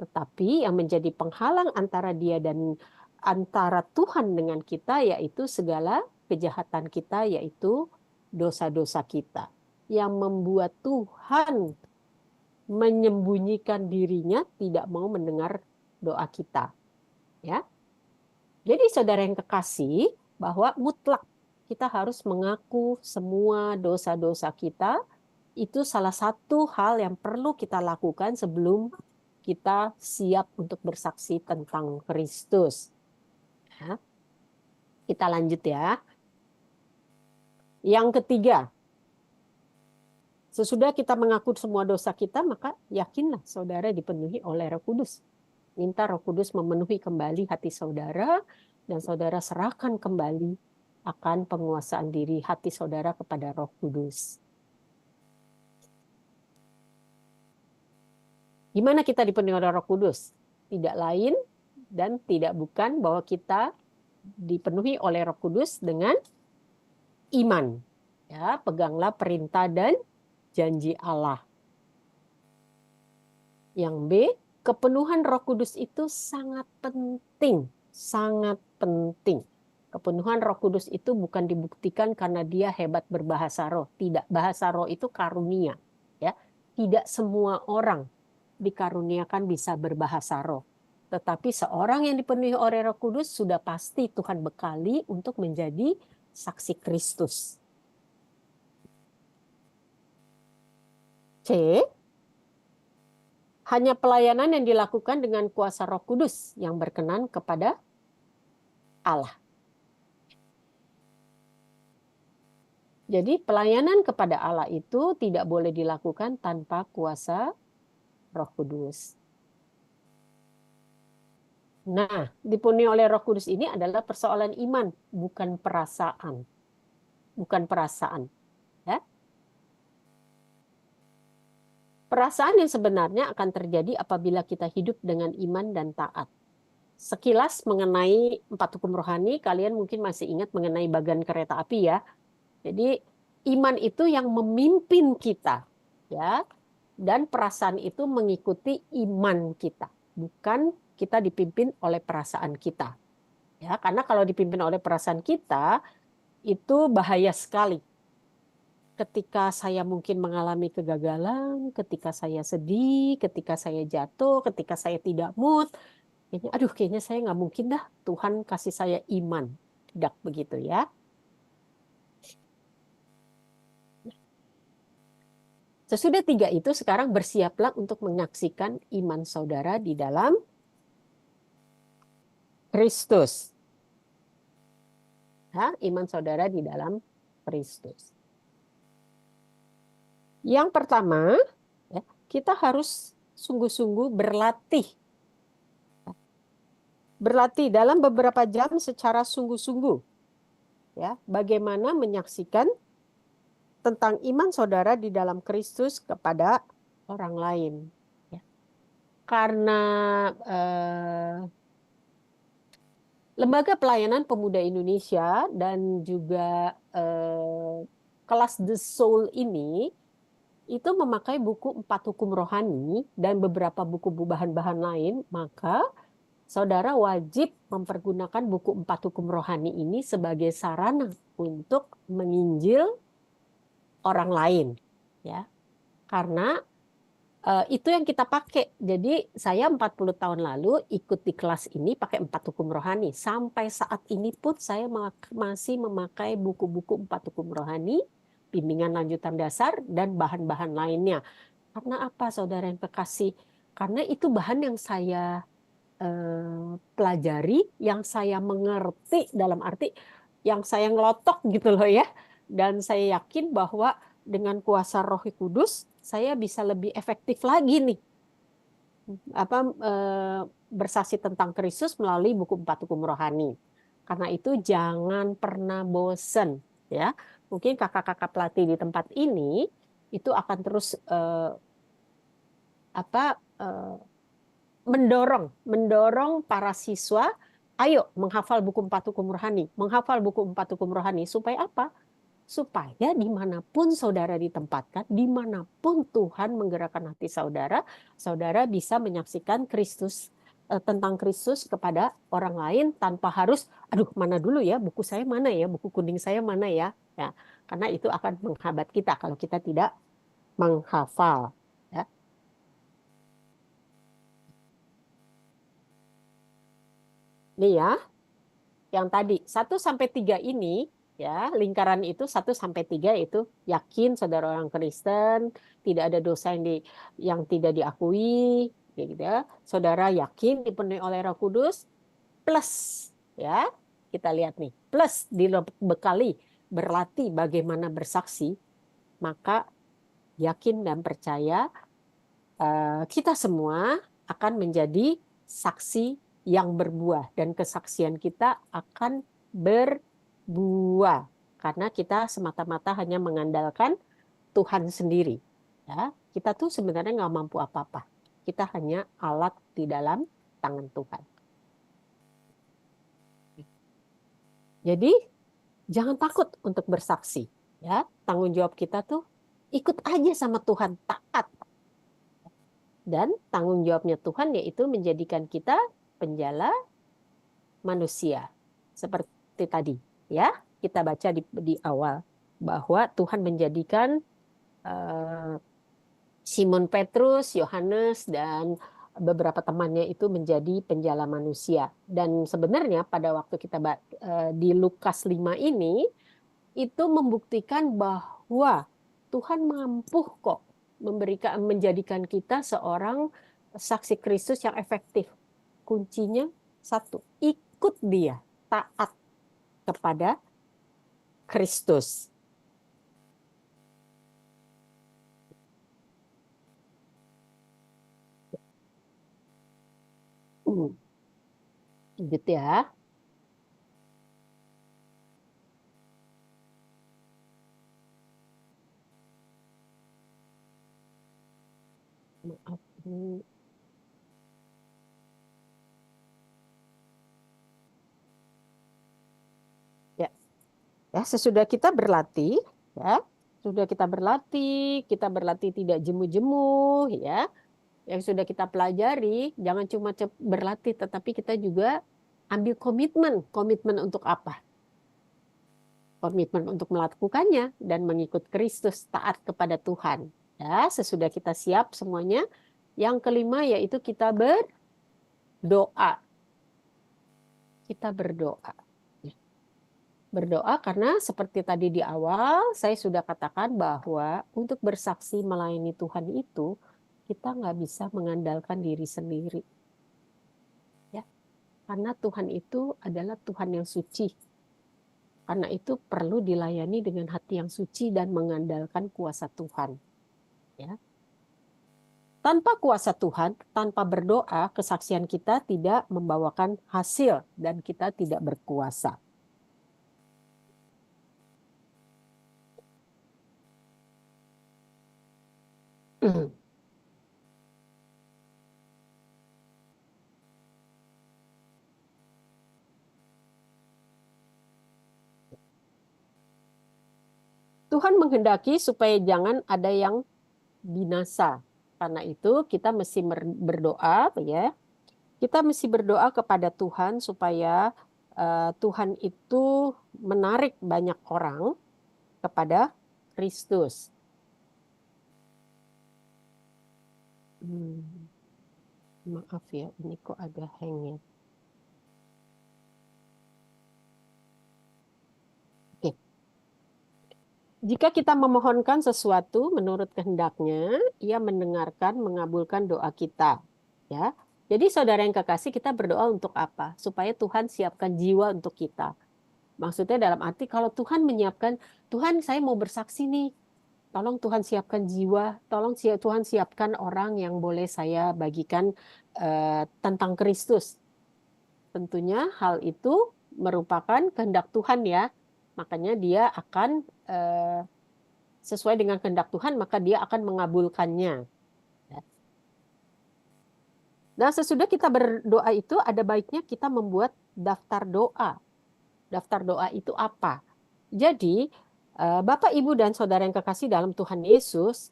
Speaker 2: Tetapi yang menjadi penghalang antara Dia dan antara Tuhan dengan kita yaitu segala kejahatan kita, yaitu dosa-dosa kita. Yang membuat Tuhan menyembunyikan dirinya, tidak mau mendengar doa kita. Ya. Jadi saudara yang kekasih, bahwa mutlak kita harus mengaku semua dosa-dosa kita. Itu salah satu hal yang perlu kita lakukan sebelum kita siap untuk bersaksi tentang Kristus. Ya. Kita lanjut ya. Yang ketiga, sesudah kita mengaku semua dosa kita, maka yakinlah saudara dipenuhi oleh Roh Kudus. Minta Roh Kudus memenuhi kembali hati saudara, dan saudara serahkan kembali akan penguasaan diri hati saudara kepada Roh Kudus. Gimana kita dipenuhi oleh Roh Kudus? Tidak lain dan tidak bukan bahwa kita dipenuhi oleh Roh Kudus dengan iman. Ya, peganglah perintah dan janji Allah. Yang B, kepenuhan Roh Kudus itu sangat penting, sangat penting. Kepenuhan Roh Kudus itu bukan dibuktikan karena dia hebat berbahasa roh, tidak. Bahasa roh itu karunia, ya. Tidak semua orang dikaruniakan bisa berbahasa roh. Tetapi seorang yang dipenuhi oleh Roh Kudus sudah pasti Tuhan bekali untuk menjadi saksi Kristus. C, hanya pelayanan yang dilakukan dengan kuasa Roh Kudus yang berkenan kepada Allah. Jadi pelayanan kepada Allah itu tidak boleh dilakukan tanpa kuasa Roh Kudus. Nah, dipenuhi oleh Roh Kudus ini adalah persoalan iman, bukan perasaan. Bukan perasaan. Ya. Perasaan yang sebenarnya akan terjadi apabila kita hidup dengan iman dan taat. Sekilas mengenai 4 hukum rohani, kalian mungkin masih ingat mengenai bagan kereta api ya. Jadi iman itu yang memimpin kita, ya. Dan perasaan itu mengikuti iman kita, bukan kita dipimpin oleh perasaan kita. Ya, karena kalau dipimpin oleh perasaan kita itu bahaya sekali. Ketika saya mungkin mengalami kegagalan, ketika saya sedih, ketika saya jatuh, ketika saya tidak mood, kayaknya saya nggak mungkin dah Tuhan kasih saya iman. Tidak begitu ya. Sesudah 3 itu sekarang bersiaplah untuk menyaksikan iman saudara di dalam Kristus. Ya, iman saudara di dalam Kristus. Yang pertama, ya, kita harus sungguh-sungguh berlatih. Berlatih dalam beberapa jam secara sungguh-sungguh. Ya, bagaimana menyaksikan tentang iman saudara di dalam Kristus kepada orang lain. Ya. Karena Lembaga Pelayanan Pemuda Indonesia dan juga kelas The Soul ini itu memakai buku 4 hukum rohani dan beberapa buku bahan-bahan lain, maka saudara wajib mempergunakan buku 4 hukum rohani ini sebagai sarana untuk menginjil orang lain, ya. Karena itu yang kita pakai. Jadi saya 40 tahun lalu ikut di kelas ini pakai 4 hukum rohani. Sampai saat ini pun saya masih memakai buku-buku 4 hukum rohani, bimbingan lanjutan dasar, dan bahan-bahan lainnya. Karena apa, saudara yang kekasih? Karena itu bahan yang saya pelajari, yang saya mengerti, dalam arti yang saya ngelotok gitu loh ya. Dan saya yakin bahwa dengan kuasa Roh Kudus saya bisa lebih efektif lagi nih bersaksi tentang Kristus melalui buku 4 hukum rohani. Karena itu jangan pernah bosen ya. Mungkin kakak-kakak pelatih di tempat ini itu akan terus mendorong para siswa, ayo menghafal buku 4 hukum rohani, menghafal buku 4 hukum rohani supaya apa? Supaya dimanapun saudara ditempatkan, dimanapun Tuhan menggerakkan hati saudara, saudara bisa menyaksikan Kristus, tentang Kristus kepada orang lain tanpa harus, aduh mana dulu ya, buku saya mana ya, buku kuning saya mana ya, ya, karena itu akan menghambat kita kalau kita tidak menghafal. Ya. Nih ya, yang tadi 1 sampai 3 ini ya, lingkaran itu 1 sampai 3 itu yakin saudara orang Kristen, tidak ada dosa yang tidak diakui, gitu ya. Saudara yakin dipenuhi oleh Roh Kudus, plus ya. Kita lihat nih, plus dibekali berlatih bagaimana bersaksi, maka yakin dan percaya kita semua akan menjadi saksi yang berbuah, dan kesaksian kita akan berbuah karena kita semata-mata hanya mengandalkan Tuhan sendiri. Ya, kita tuh sebenarnya nggak mampu apa-apa. Kita hanya alat di dalam tangan Tuhan. Jadi jangan takut untuk bersaksi. Ya, tanggung jawab kita tuh ikut aja sama Tuhan, taat. Dan tanggung jawabnya Tuhan yaitu menjadikan kita penjala manusia. Seperti tadi, ya, kita baca di awal bahwa Tuhan menjadikan Simon Petrus, Yohanes, dan beberapa temannya itu menjadi penjala manusia. Dan sebenarnya pada waktu kita di Lukas 5 ini, itu membuktikan bahwa Tuhan mampu kok menjadikan kita seorang saksi Kristus yang efektif. Kuncinya satu, ikut dia, taat kepada Kristus. Gitu ya. Maaf. Ya, sesudah kita berlatih, ya, kita berlatih tidak jemu-jemu, ya. Yang sudah kita pelajari, jangan cuma berlatih, tetapi kita juga ambil komitmen untuk apa? Komitmen untuk melakukannya dan mengikut Kristus, taat kepada Tuhan. Ya, sesudah kita siap semuanya, yang kelima yaitu kita berdoa. Kita berdoa. Berdoa karena seperti tadi di awal saya sudah katakan bahwa untuk bersaksi melayani Tuhan itu kita nggak bisa mengandalkan diri sendiri, ya, karena Tuhan itu adalah Tuhan yang suci. Karena itu perlu dilayani dengan hati yang suci dan mengandalkan kuasa Tuhan, ya. Tanpa kuasa Tuhan, tanpa berdoa, kesaksian kita tidak membawakan hasil dan kita tidak berkuasa. Tuhan menghendaki supaya jangan ada yang binasa. Karena itu kita mesti berdoa, ya. Kita mesti berdoa kepada Tuhan supaya Tuhan itu menarik banyak orang kepada Kristus. Maaf ya, ini kok agak hang ya. Oke. Jika kita memohonkan sesuatu menurut kehendaknya, Ia mendengarkan, mengabulkan doa kita. Ya. Jadi saudara yang kekasih, kita berdoa untuk apa? Supaya Tuhan siapkan jiwa untuk kita. Maksudnya dalam arti kalau Tuhan menyiapkan, Tuhan saya mau bersaksi nih, tolong Tuhan siapkan jiwa, tolong Tuhan siapkan orang yang boleh saya bagikan tentang Kristus. Tentunya hal itu merupakan kehendak Tuhan ya, makanya dia akan sesuai dengan kehendak Tuhan, maka dia akan mengabulkannya. Nah, sesudah kita berdoa itu ada baiknya kita membuat daftar doa. Daftar doa itu apa? Jadi, Bapak, Ibu, dan Saudara yang kekasih dalam Tuhan Yesus,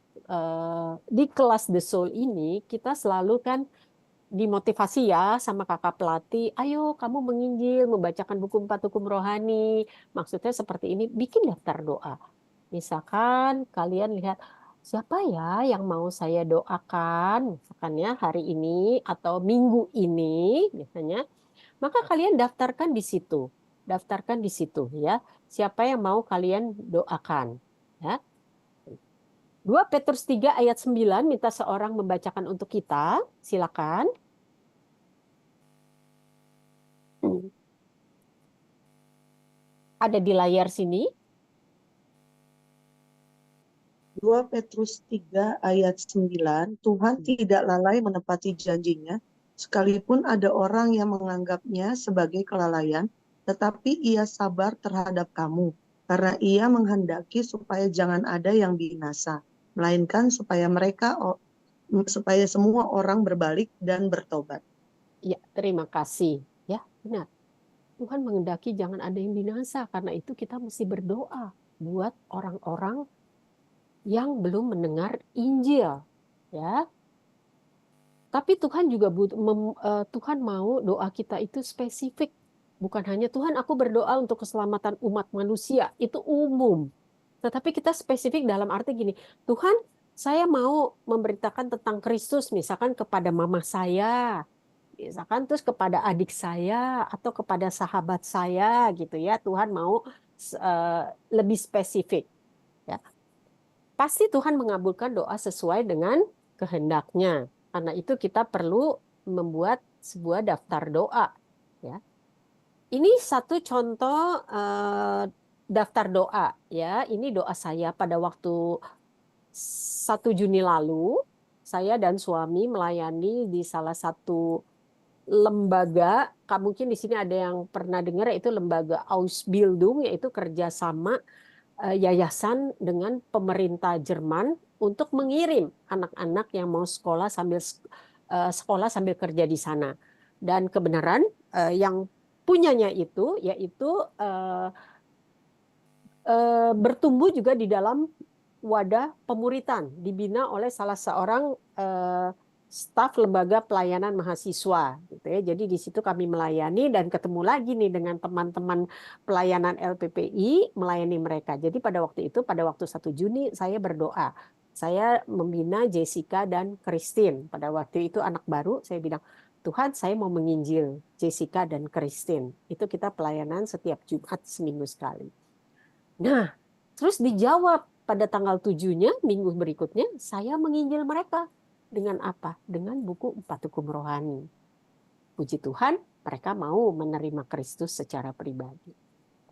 Speaker 2: di kelas The Soul ini, kita selalu kan dimotivasi ya sama kakak pelatih, ayo kamu menginjil, membacakan buku 4 hukum rohani. Maksudnya seperti ini, bikin daftar doa. Misalkan kalian lihat, siapa ya yang mau saya doakan, misalkan ya hari ini atau minggu ini, biasanya. maka kalian daftarkan di situ. Daftarkan di situ ya. Siapa yang mau kalian doakan. Ya. 2 Petrus 3 ayat 9 minta seorang membacakan untuk kita. Silakan. Ada di layar sini.
Speaker 6: 2 Petrus 3 ayat 9, Tuhan tidak lalai menepati janjinya, sekalipun ada orang yang menganggapnya sebagai kelalaian, tetapi ia sabar terhadap kamu, karena ia menghendaki supaya jangan ada yang binasa, melainkan supaya semua orang berbalik dan bertobat.
Speaker 2: Ya, terima kasih. Ya, benar. Tuhan menghendaki jangan ada yang binasa, karena itu kita mesti berdoa buat orang-orang yang belum mendengar Injil, ya. Tapi Tuhan juga Tuhan mau doa kita itu spesifik, bukan hanya Tuhan aku berdoa untuk keselamatan umat manusia, itu umum. Tetapi kita spesifik dalam arti gini, Tuhan saya mau memberitakan tentang Kristus, misalkan kepada mama saya, misalkan terus kepada adik saya atau kepada sahabat saya gitu ya. Tuhan mau lebih spesifik. Ya. Pasti Tuhan mengabulkan doa sesuai dengan kehendaknya. Karena itu kita perlu membuat sebuah daftar doa. Ya. Ini satu contoh daftar doa. Ya, ini doa saya pada waktu 1 Juni lalu. Saya dan suami melayani di salah satu lembaga. Mungkin di sini ada yang pernah dengar, yaitu lembaga Ausbildung, yaitu kerjasama yayasan dengan pemerintah Jerman untuk mengirim anak-anak yang mau sekolah sambil kerja di sana. Dan kebenaran yang punyanya itu yaitu bertumbuh juga di dalam wadah pemuritan, dibina oleh salah seorang staf lembaga pelayanan mahasiswa gitu ya. Jadi di situ kami melayani dan ketemu lagi nih dengan teman-teman pelayanan LPPI, melayani mereka. Jadi pada waktu 1 Juni saya berdoa. Saya membina Jessica dan Christine. Pada waktu itu anak baru, saya bilang, Tuhan saya mau menginjil Jessica dan Christine. Itu kita pelayanan setiap Jumat seminggu sekali. Nah, terus dijawab pada tanggal 7-nya, minggu berikutnya, saya menginjil mereka. Dengan apa? Dengan buku 4 Hukum Rohani. Puji Tuhan, mereka mau menerima Kristus secara pribadi.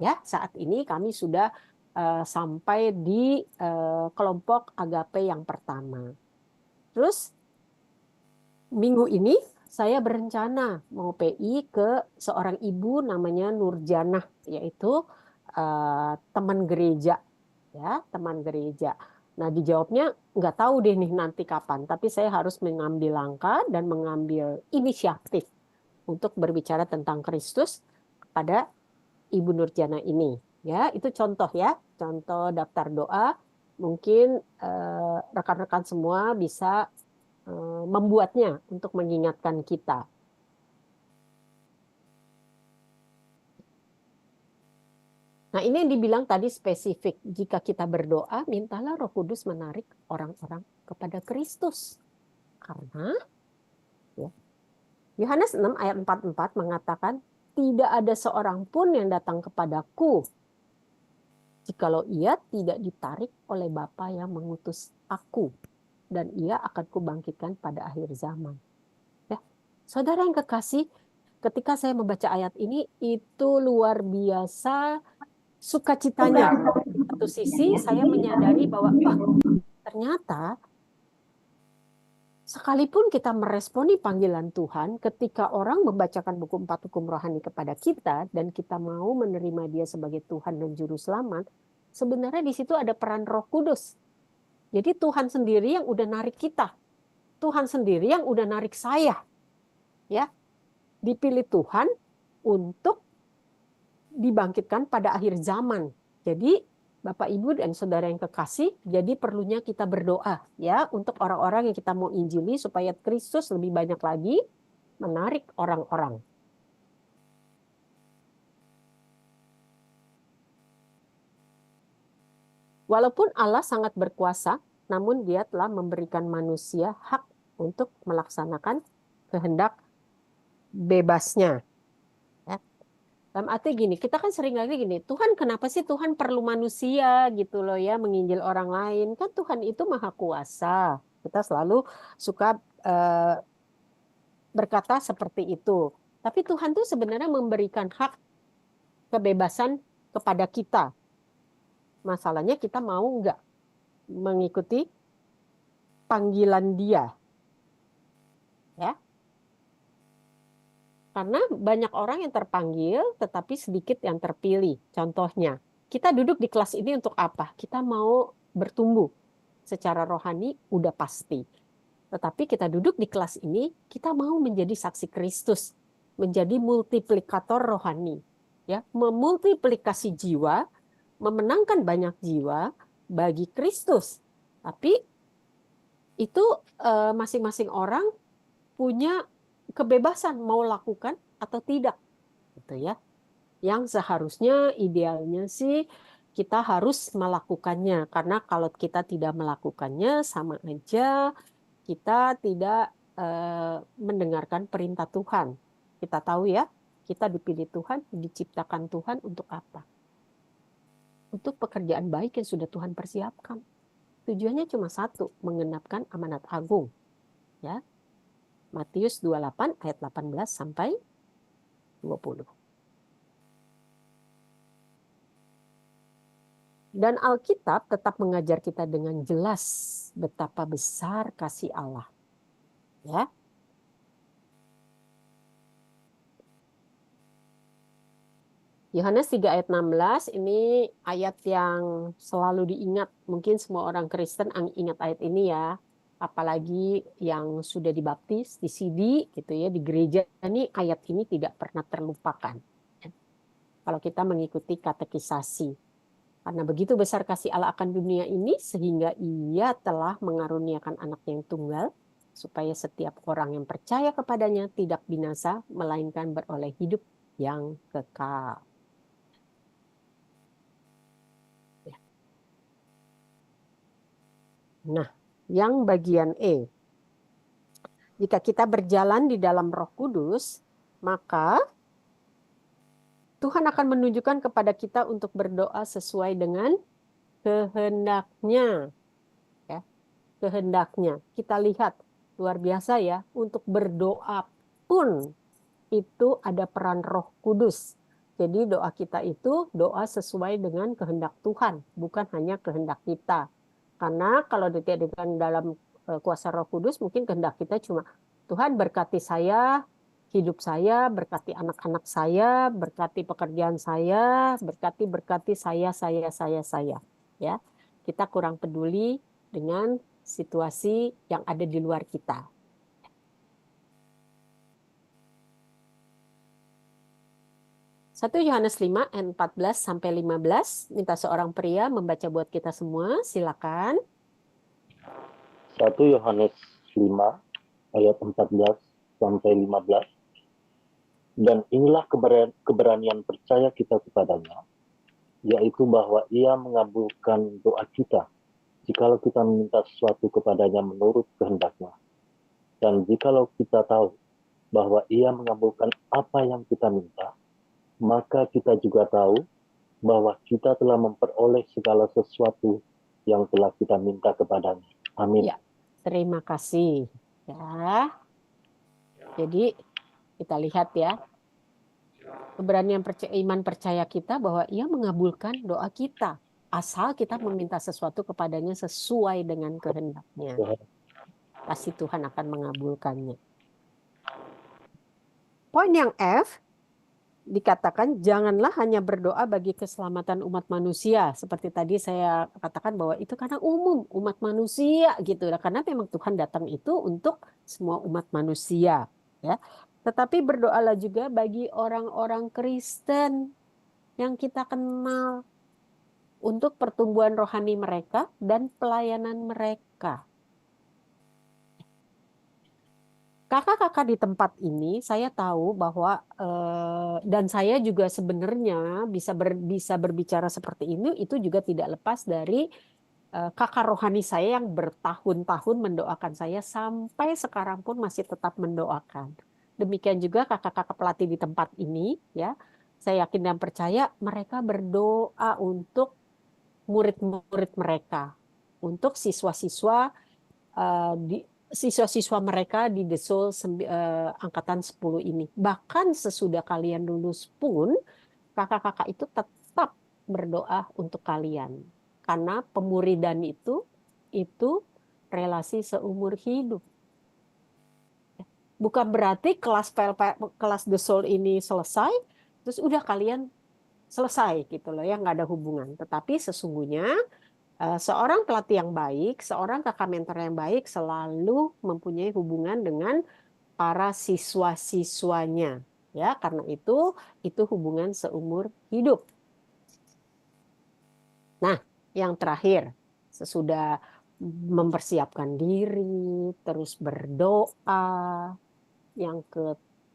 Speaker 2: Ya, saat ini kami sudah sampai di kelompok agape yang pertama. Terus minggu ini saya berencana mau PI ke seorang ibu namanya Nurjanah, yaitu teman gereja, ya, teman gereja. Nah, dijawabnya nggak tahu deh nih nanti kapan, tapi saya harus mengambil langkah dan mengambil inisiatif untuk berbicara tentang Kristus kepada Ibu Nurjana ini. Ya, itu contoh ya, contoh daftar doa. Mungkin rekan-rekan semua bisa membuatnya untuk mengingatkan kita. Nah, ini yang dibilang tadi spesifik. Jika kita berdoa, mintalah Roh Kudus menarik orang-orang kepada Kristus. Karena ya, Yohanes 6 ayat 44 mengatakan, tidak ada seorang pun yang datang kepadaku jikalau ia tidak ditarik oleh Bapa yang mengutus aku, dan ia akan kubangkitkan pada akhir zaman. Ya, saudara yang kekasih, ketika saya membaca ayat ini, itu luar biasa sukacitanya. Di satu sisi saya menyadari bahwa ternyata sekalipun kita meresponi panggilan Tuhan, ketika orang membacakan buku 4 Hukum Rohani kepada kita dan kita mau menerima dia sebagai Tuhan dan Juru Selamat, sebenarnya di situ ada peran Roh Kudus. Jadi Tuhan sendiri yang udah narik kita. Tuhan sendiri yang udah narik saya. Ya. Dipilih Tuhan untuk dibangkitkan pada akhir zaman. Jadi Bapak Ibu dan saudara yang kekasih, jadi perlunya kita berdoa ya untuk orang-orang yang kita mau injili supaya Kristus lebih banyak lagi menarik orang-orang. Walaupun Allah sangat berkuasa, namun Dia telah memberikan manusia hak untuk melaksanakan kehendak bebasnya. Dalam arti gini, kita kan sering kali gini, Tuhan kenapa sih Tuhan perlu manusia gitu loh ya, menginjil orang lain. Kan Tuhan itu maha kuasa. Kita selalu suka berkata seperti itu. Tapi Tuhan tuh sebenarnya memberikan hak kebebasan kepada kita. Masalahnya kita mau nggak mengikuti panggilan Dia. Ya. Karena banyak orang yang terpanggil, tetapi sedikit yang terpilih. Contohnya, kita duduk di kelas ini untuk apa? Kita mau bertumbuh secara rohani, udah pasti. Tetapi kita duduk di kelas ini, kita mau menjadi saksi Kristus, menjadi multiplikator rohani, ya, memultiplikasi jiwa, memenangkan banyak jiwa bagi Kristus. Tapi itu masing-masing orang punya kebebasan mau lakukan atau tidak, gitu ya. Yang seharusnya idealnya sih kita harus melakukannya, karena kalau kita tidak melakukannya sama aja kita tidak mendengarkan perintah Tuhan. Kita tahu ya, kita dipilih Tuhan, diciptakan Tuhan untuk apa? Untuk pekerjaan baik yang sudah Tuhan persiapkan. Tujuannya cuma satu, menggenapkan amanat agung. Ya. Matius 28 ayat 18 sampai 20. Dan Alkitab tetap mengajar kita dengan jelas betapa besar kasih Allah. Ya. Yohanes 3 ayat 16 ini ayat yang selalu diingat. Mungkin semua orang Kristen ingat ayat ini ya. Apalagi yang sudah dibaptis, di CD gitu ya, di gereja ini ayat ini tidak pernah terlupakan. Kalau kita mengikuti katekisasi. Karena begitu besar kasih Allah akan dunia ini sehingga Ia telah mengaruniakan anak yang tunggal supaya setiap orang yang percaya kepadanya tidak binasa melainkan beroleh hidup yang kekal. Nah, yang bagian E. Jika kita berjalan di dalam Roh Kudus, maka Tuhan akan menunjukkan kepada kita untuk berdoa sesuai dengan kehendaknya. Ya, kehendaknya. Kita lihat, luar biasa ya, untuk berdoa pun itu ada peran Roh Kudus. Jadi doa kita itu doa sesuai dengan kehendak Tuhan, bukan hanya kehendak kita. Karena kalau ditiadakan dalam kuasa Roh Kudus, mungkin kehendak kita cuma Tuhan berkati saya, hidup saya, berkati anak-anak saya, berkati pekerjaan saya, berkati saya. Ya, kita kurang peduli dengan situasi yang ada di luar kita. 1 Yohanes 5 ayat 14 sampai 15, minta seorang pria membaca buat kita semua, silakan.
Speaker 7: 1 Yohanes 5 ayat 14 sampai 15. Dan inilah keberanian percaya kita kepadanya, yaitu bahwa Ia mengabulkan doa kita jikalau kita meminta sesuatu kepadanya menurut kehendaknya. Dan jikalau kita tahu bahwa Ia mengabulkan apa yang kita minta, maka kita juga tahu bahwa kita telah memperoleh segala sesuatu yang telah kita minta kepadanya. Amin.
Speaker 2: Ya, terima kasih. Ya. Jadi kita lihat ya, keberanian iman percaya kita bahwa Ia mengabulkan doa kita, asal kita meminta sesuatu kepadanya sesuai dengan kehendaknya. Pasti Tuhan akan mengabulkannya. Poin yang F, dikatakan janganlah hanya berdoa bagi keselamatan umat manusia. Seperti tadi saya katakan bahwa itu karena umum umat manusia gitu. Karena memang Tuhan datang itu untuk semua umat manusia. Ya. Tetapi berdoalah juga bagi orang-orang Kristen yang kita kenal untuk pertumbuhan rohani mereka dan pelayanan mereka. Kakak-kakak di tempat ini saya tahu bahwa dan saya juga sebenarnya bisa berbicara seperti ini itu juga tidak lepas dari kakak rohani saya yang bertahun-tahun mendoakan saya sampai sekarang pun masih tetap mendoakan. Demikian juga kakak-kakak pelatih di tempat ini ya. saya yakin dan percaya mereka berdoa untuk murid-murid mereka, untuk siswa-siswa siswa-siswa mereka di Desol angkatan 10 ini. Bahkan sesudah kalian lulus pun kakak-kakak itu tetap berdoa untuk kalian. Karena pemuridan itu relasi seumur hidup. Bukan berarti kelas Desol ini selesai, terus udah kalian selesai gitu loh ya, nggak ada hubungan. Tetapi sesungguhnya seorang pelatih yang baik, seorang kakak mentor yang baik selalu mempunyai hubungan dengan para siswa-siswanya. Ya, karena itu hubungan seumur hidup. Nah, yang terakhir, sesudah mempersiapkan diri, terus berdoa, yang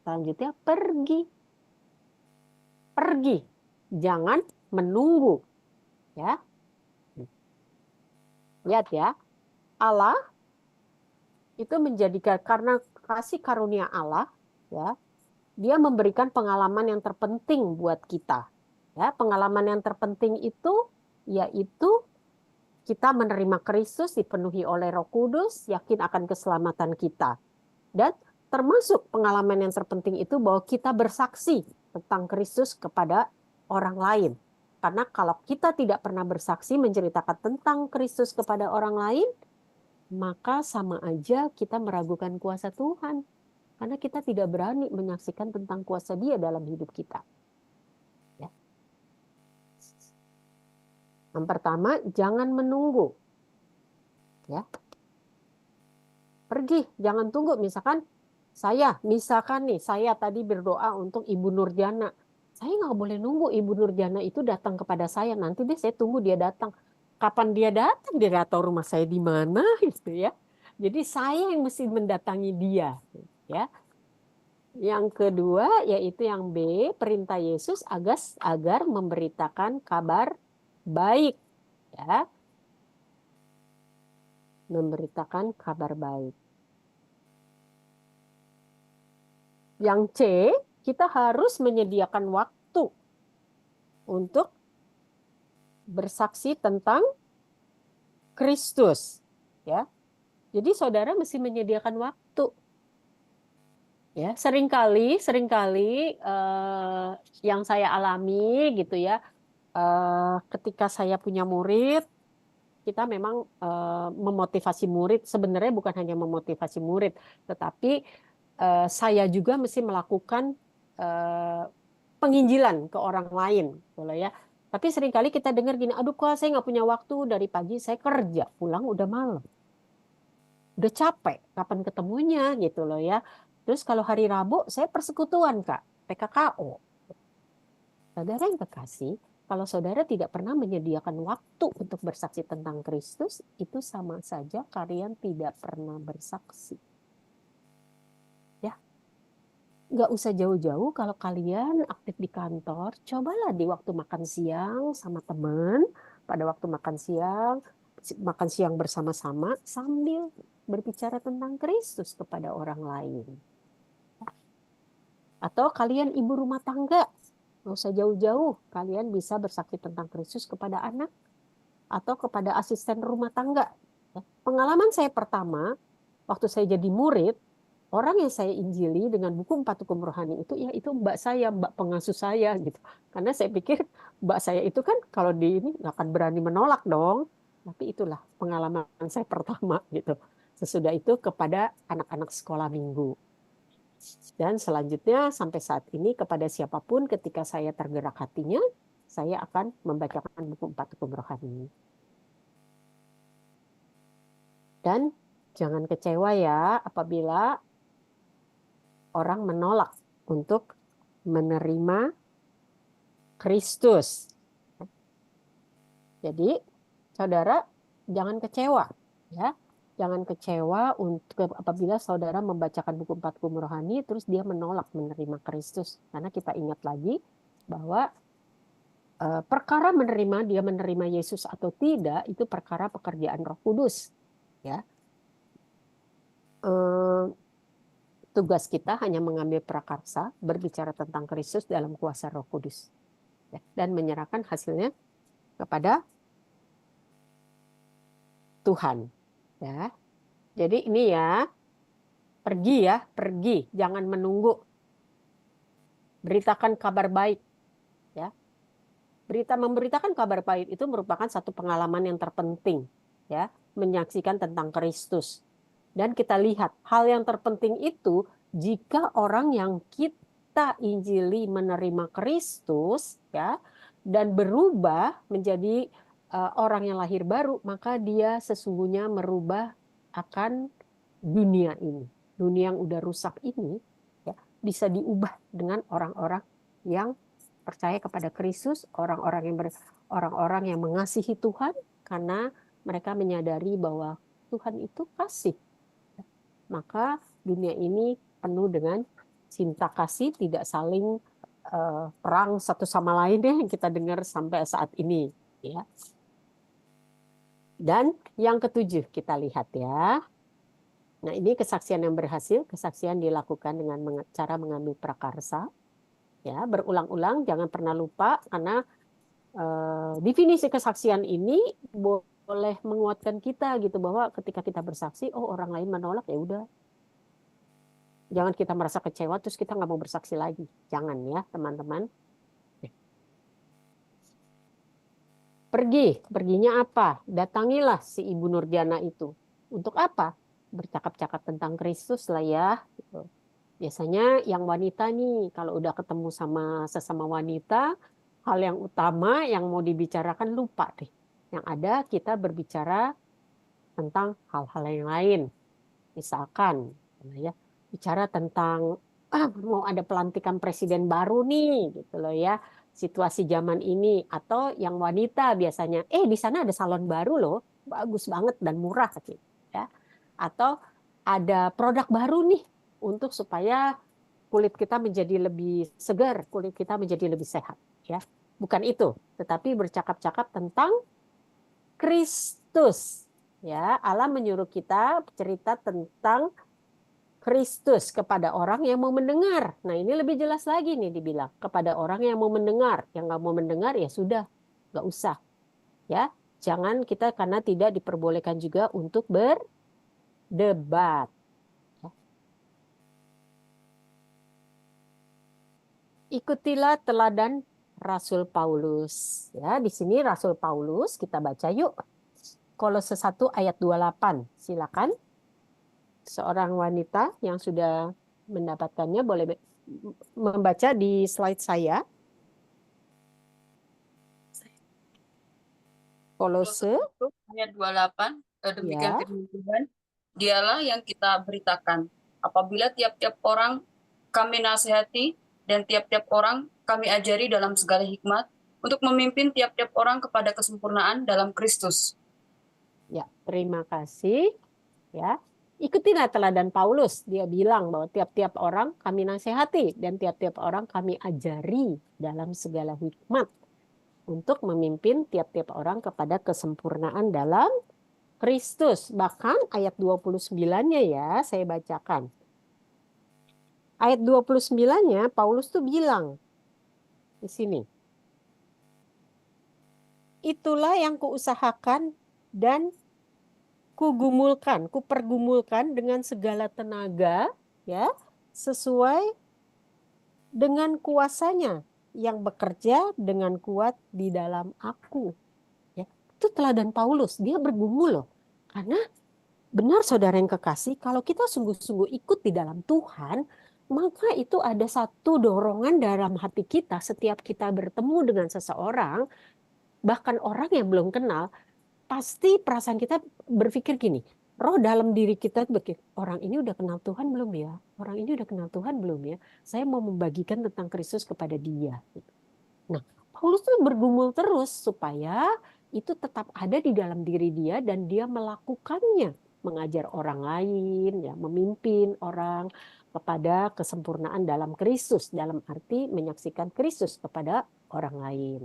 Speaker 2: selanjutnya pergi. Pergi, jangan menunggu. Ya. Lihat ya, Allah itu menjadikan, karena kasih karunia Allah, ya, dia memberikan pengalaman yang terpenting buat kita. Ya, pengalaman yang terpenting itu yaitu kita menerima Kristus, dipenuhi oleh Roh Kudus, yakin akan keselamatan kita. Dan termasuk pengalaman yang terpenting itu bahwa kita bersaksi tentang Kristus kepada orang lain. Karena kalau kita tidak pernah bersaksi menceritakan tentang Kristus kepada orang lain, maka sama aja kita meragukan kuasa Tuhan. Karena kita tidak berani menyaksikan tentang kuasa Dia dalam hidup kita. Ya. Yang pertama, jangan menunggu. Ya. Pergi, jangan tunggu. Misalkan saya tadi berdoa untuk Ibu Nurjana. Saya nggak boleh nunggu Ibu Nurjana itu datang kepada saya. Nanti deh saya tunggu dia datang. Kapan dia datang? Dia nggak tahu rumah saya di mana, gitu ya. Jadi saya yang mesti mendatangi dia, ya. Yang kedua yaitu yang B, perintah Yesus agar memberitakan kabar baik, ya. Memberitakan kabar baik. Yang C, kita harus menyediakan waktu untuk bersaksi tentang Kristus, ya. Jadi saudara mesti menyediakan waktu. Ya, seringkali yang saya alami gitu ya, ketika saya punya murid, kita memang memotivasi murid. Sebenarnya bukan hanya memotivasi murid, tetapi saya juga mesti melakukan penginjilan ke orang lain, gitu ya. Tapi seringkali kita dengar gini, aduh kok saya nggak punya waktu, dari pagi saya kerja, pulang udah malam, udah capek, kapan ketemunya gitu loh ya. Terus kalau hari Rabu saya persekutuan Kak, PKKO. Saudara yang kekasih, kalau saudara tidak pernah menyediakan waktu untuk bersaksi tentang Kristus, itu sama saja kalian tidak pernah bersaksi. Nggak usah jauh-jauh kalau kalian aktif di kantor, cobalah di waktu makan siang sama teman, pada waktu makan siang bersama-sama sambil berbicara tentang Kristus kepada orang lain. Atau kalian ibu rumah tangga, nggak usah jauh-jauh, kalian bisa bersaksi tentang Kristus kepada anak atau kepada asisten rumah tangga. Pengalaman saya pertama, waktu saya jadi murid, orang yang saya injili dengan buku 4 hukum rohani itu, ya itu mbak pengasuh saya gitu. Karena saya pikir mbak saya itu kan kalau di ini nggak akan berani menolak dong. Tapi itulah pengalaman saya pertama gitu. Sesudah itu kepada anak-anak sekolah minggu. Dan selanjutnya sampai saat ini kepada siapapun ketika saya tergerak hatinya, saya akan membacakan buku 4 hukum rohani. Dan jangan kecewa ya apabila orang menolak untuk menerima Kristus. Jadi, saudara jangan kecewa, ya. Jangan kecewa untuk apabila saudara membacakan buku 4 hukum rohani terus dia menolak menerima Kristus. Karena kita ingat lagi bahwa perkara dia menerima Yesus atau tidak itu perkara pekerjaan Roh Kudus, ya. Tugas kita hanya mengambil prakarsa, berbicara tentang Kristus dalam kuasa Roh Kudus, ya, dan menyerahkan hasilnya kepada Tuhan. Ya, jadi ini ya, pergi, jangan menunggu. Beritakan kabar baik, ya. Memberitakan kabar baik itu merupakan satu pengalaman yang terpenting, ya, menyaksikan tentang Kristus. Dan kita lihat hal yang terpenting itu jika orang yang kita injili menerima Kristus, ya, dan berubah menjadi orang yang lahir baru, maka dia sesungguhnya merubah akan dunia ini. Dunia yang udah rusak ini, ya, bisa diubah dengan orang-orang yang percaya kepada Kristus, orang-orang yang mengasihi Tuhan karena mereka menyadari bahwa Tuhan itu kasih. Maka dunia ini penuh dengan cinta kasih, tidak saling perang satu sama lain ya, yang kita dengar sampai saat ini, ya. Dan yang ketujuh kita lihat ya. Nah, ini kesaksian yang berhasil, kesaksian dilakukan dengan cara mengambil prakarsa, ya, berulang-ulang, jangan pernah lupa karena definisi kesaksian ini boleh menguatkan kita gitu, bahwa ketika kita bersaksi, oh orang lain menolak, ya udah, jangan kita merasa kecewa terus kita nggak mau bersaksi lagi, jangan ya teman-teman. Perginya apa? Datangilah si Ibu Nurjana itu. Untuk apa? Bercakap-cakap tentang Kristus lah ya. Biasanya yang wanita nih, kalau udah ketemu sama sesama wanita, hal yang utama yang mau dibicarakan lupa deh. Yang ada kita berbicara tentang hal-hal yang lain. Misalkan, ya, bicara tentang mau ada pelantikan presiden baru nih, gitu loh ya. Situasi zaman ini, atau yang wanita biasanya, di sana ada salon baru loh, bagus banget dan murah, gitu, ya. Atau ada produk baru nih untuk supaya kulit kita menjadi lebih segar, kulit kita menjadi lebih sehat, ya. Bukan itu, tetapi bercakap-cakap tentang Kristus, ya. Allah menyuruh kita cerita tentang Kristus kepada orang yang mau mendengar. Nah, ini lebih jelas lagi nih dibilang, kepada orang yang mau mendengar. Yang nggak mau mendengar ya sudah, nggak usah, ya. Jangan kita, karena tidak diperbolehkan juga untuk berdebat. Ikutilah teladan Rasul Paulus. Ya, di sini Rasul Paulus kita baca yuk. Kolose 1 ayat 28. Silakan. Seorang wanita yang sudah mendapatkannya boleh membaca di slide saya. Kolose
Speaker 8: ayat 28, demikian
Speaker 2: ya.
Speaker 8: firman Tuhan. Dialah yang kita beritakan. Apabila tiap-tiap orang kami nasihati dan tiap-tiap orang kami ajari dalam segala hikmat untuk memimpin tiap-tiap orang kepada kesempurnaan dalam Kristus.
Speaker 2: Ya, terima kasih. Ya, ikutilah teladan Paulus. Dia bilang bahwa tiap-tiap orang kami nasihati dan tiap-tiap orang kami ajari dalam segala hikmat untuk memimpin tiap-tiap orang kepada kesempurnaan dalam Kristus. Bahkan ayat 29-nya ya, saya bacakan. Ayat 29-nya Paulus tuh bilang di sini. Itulah yang kuusahakan dan kupergumulkan dengan segala tenaga, ya, sesuai dengan kuasanya yang bekerja dengan kuat di dalam aku. Ya, itu teladan Paulus, dia bergumul loh. Karena benar saudara yang kekasih, kalau kita sungguh-sungguh ikut di dalam Tuhan, maka itu ada satu dorongan dalam hati kita setiap kita bertemu dengan seseorang, bahkan orang yang belum kenal, pasti perasaan kita berpikir gini, roh dalam diri kita berpikir, orang ini udah kenal Tuhan belum ya? Orang ini udah kenal Tuhan belum ya? Saya mau membagikan tentang Kristus kepada dia. Nah, Paulus tuh bergumul terus supaya itu tetap ada di dalam diri dia dan dia melakukannya, mengajar orang lain, ya, memimpin orang kepada kesempurnaan dalam Kristus, dalam arti menyaksikan Kristus kepada orang lain.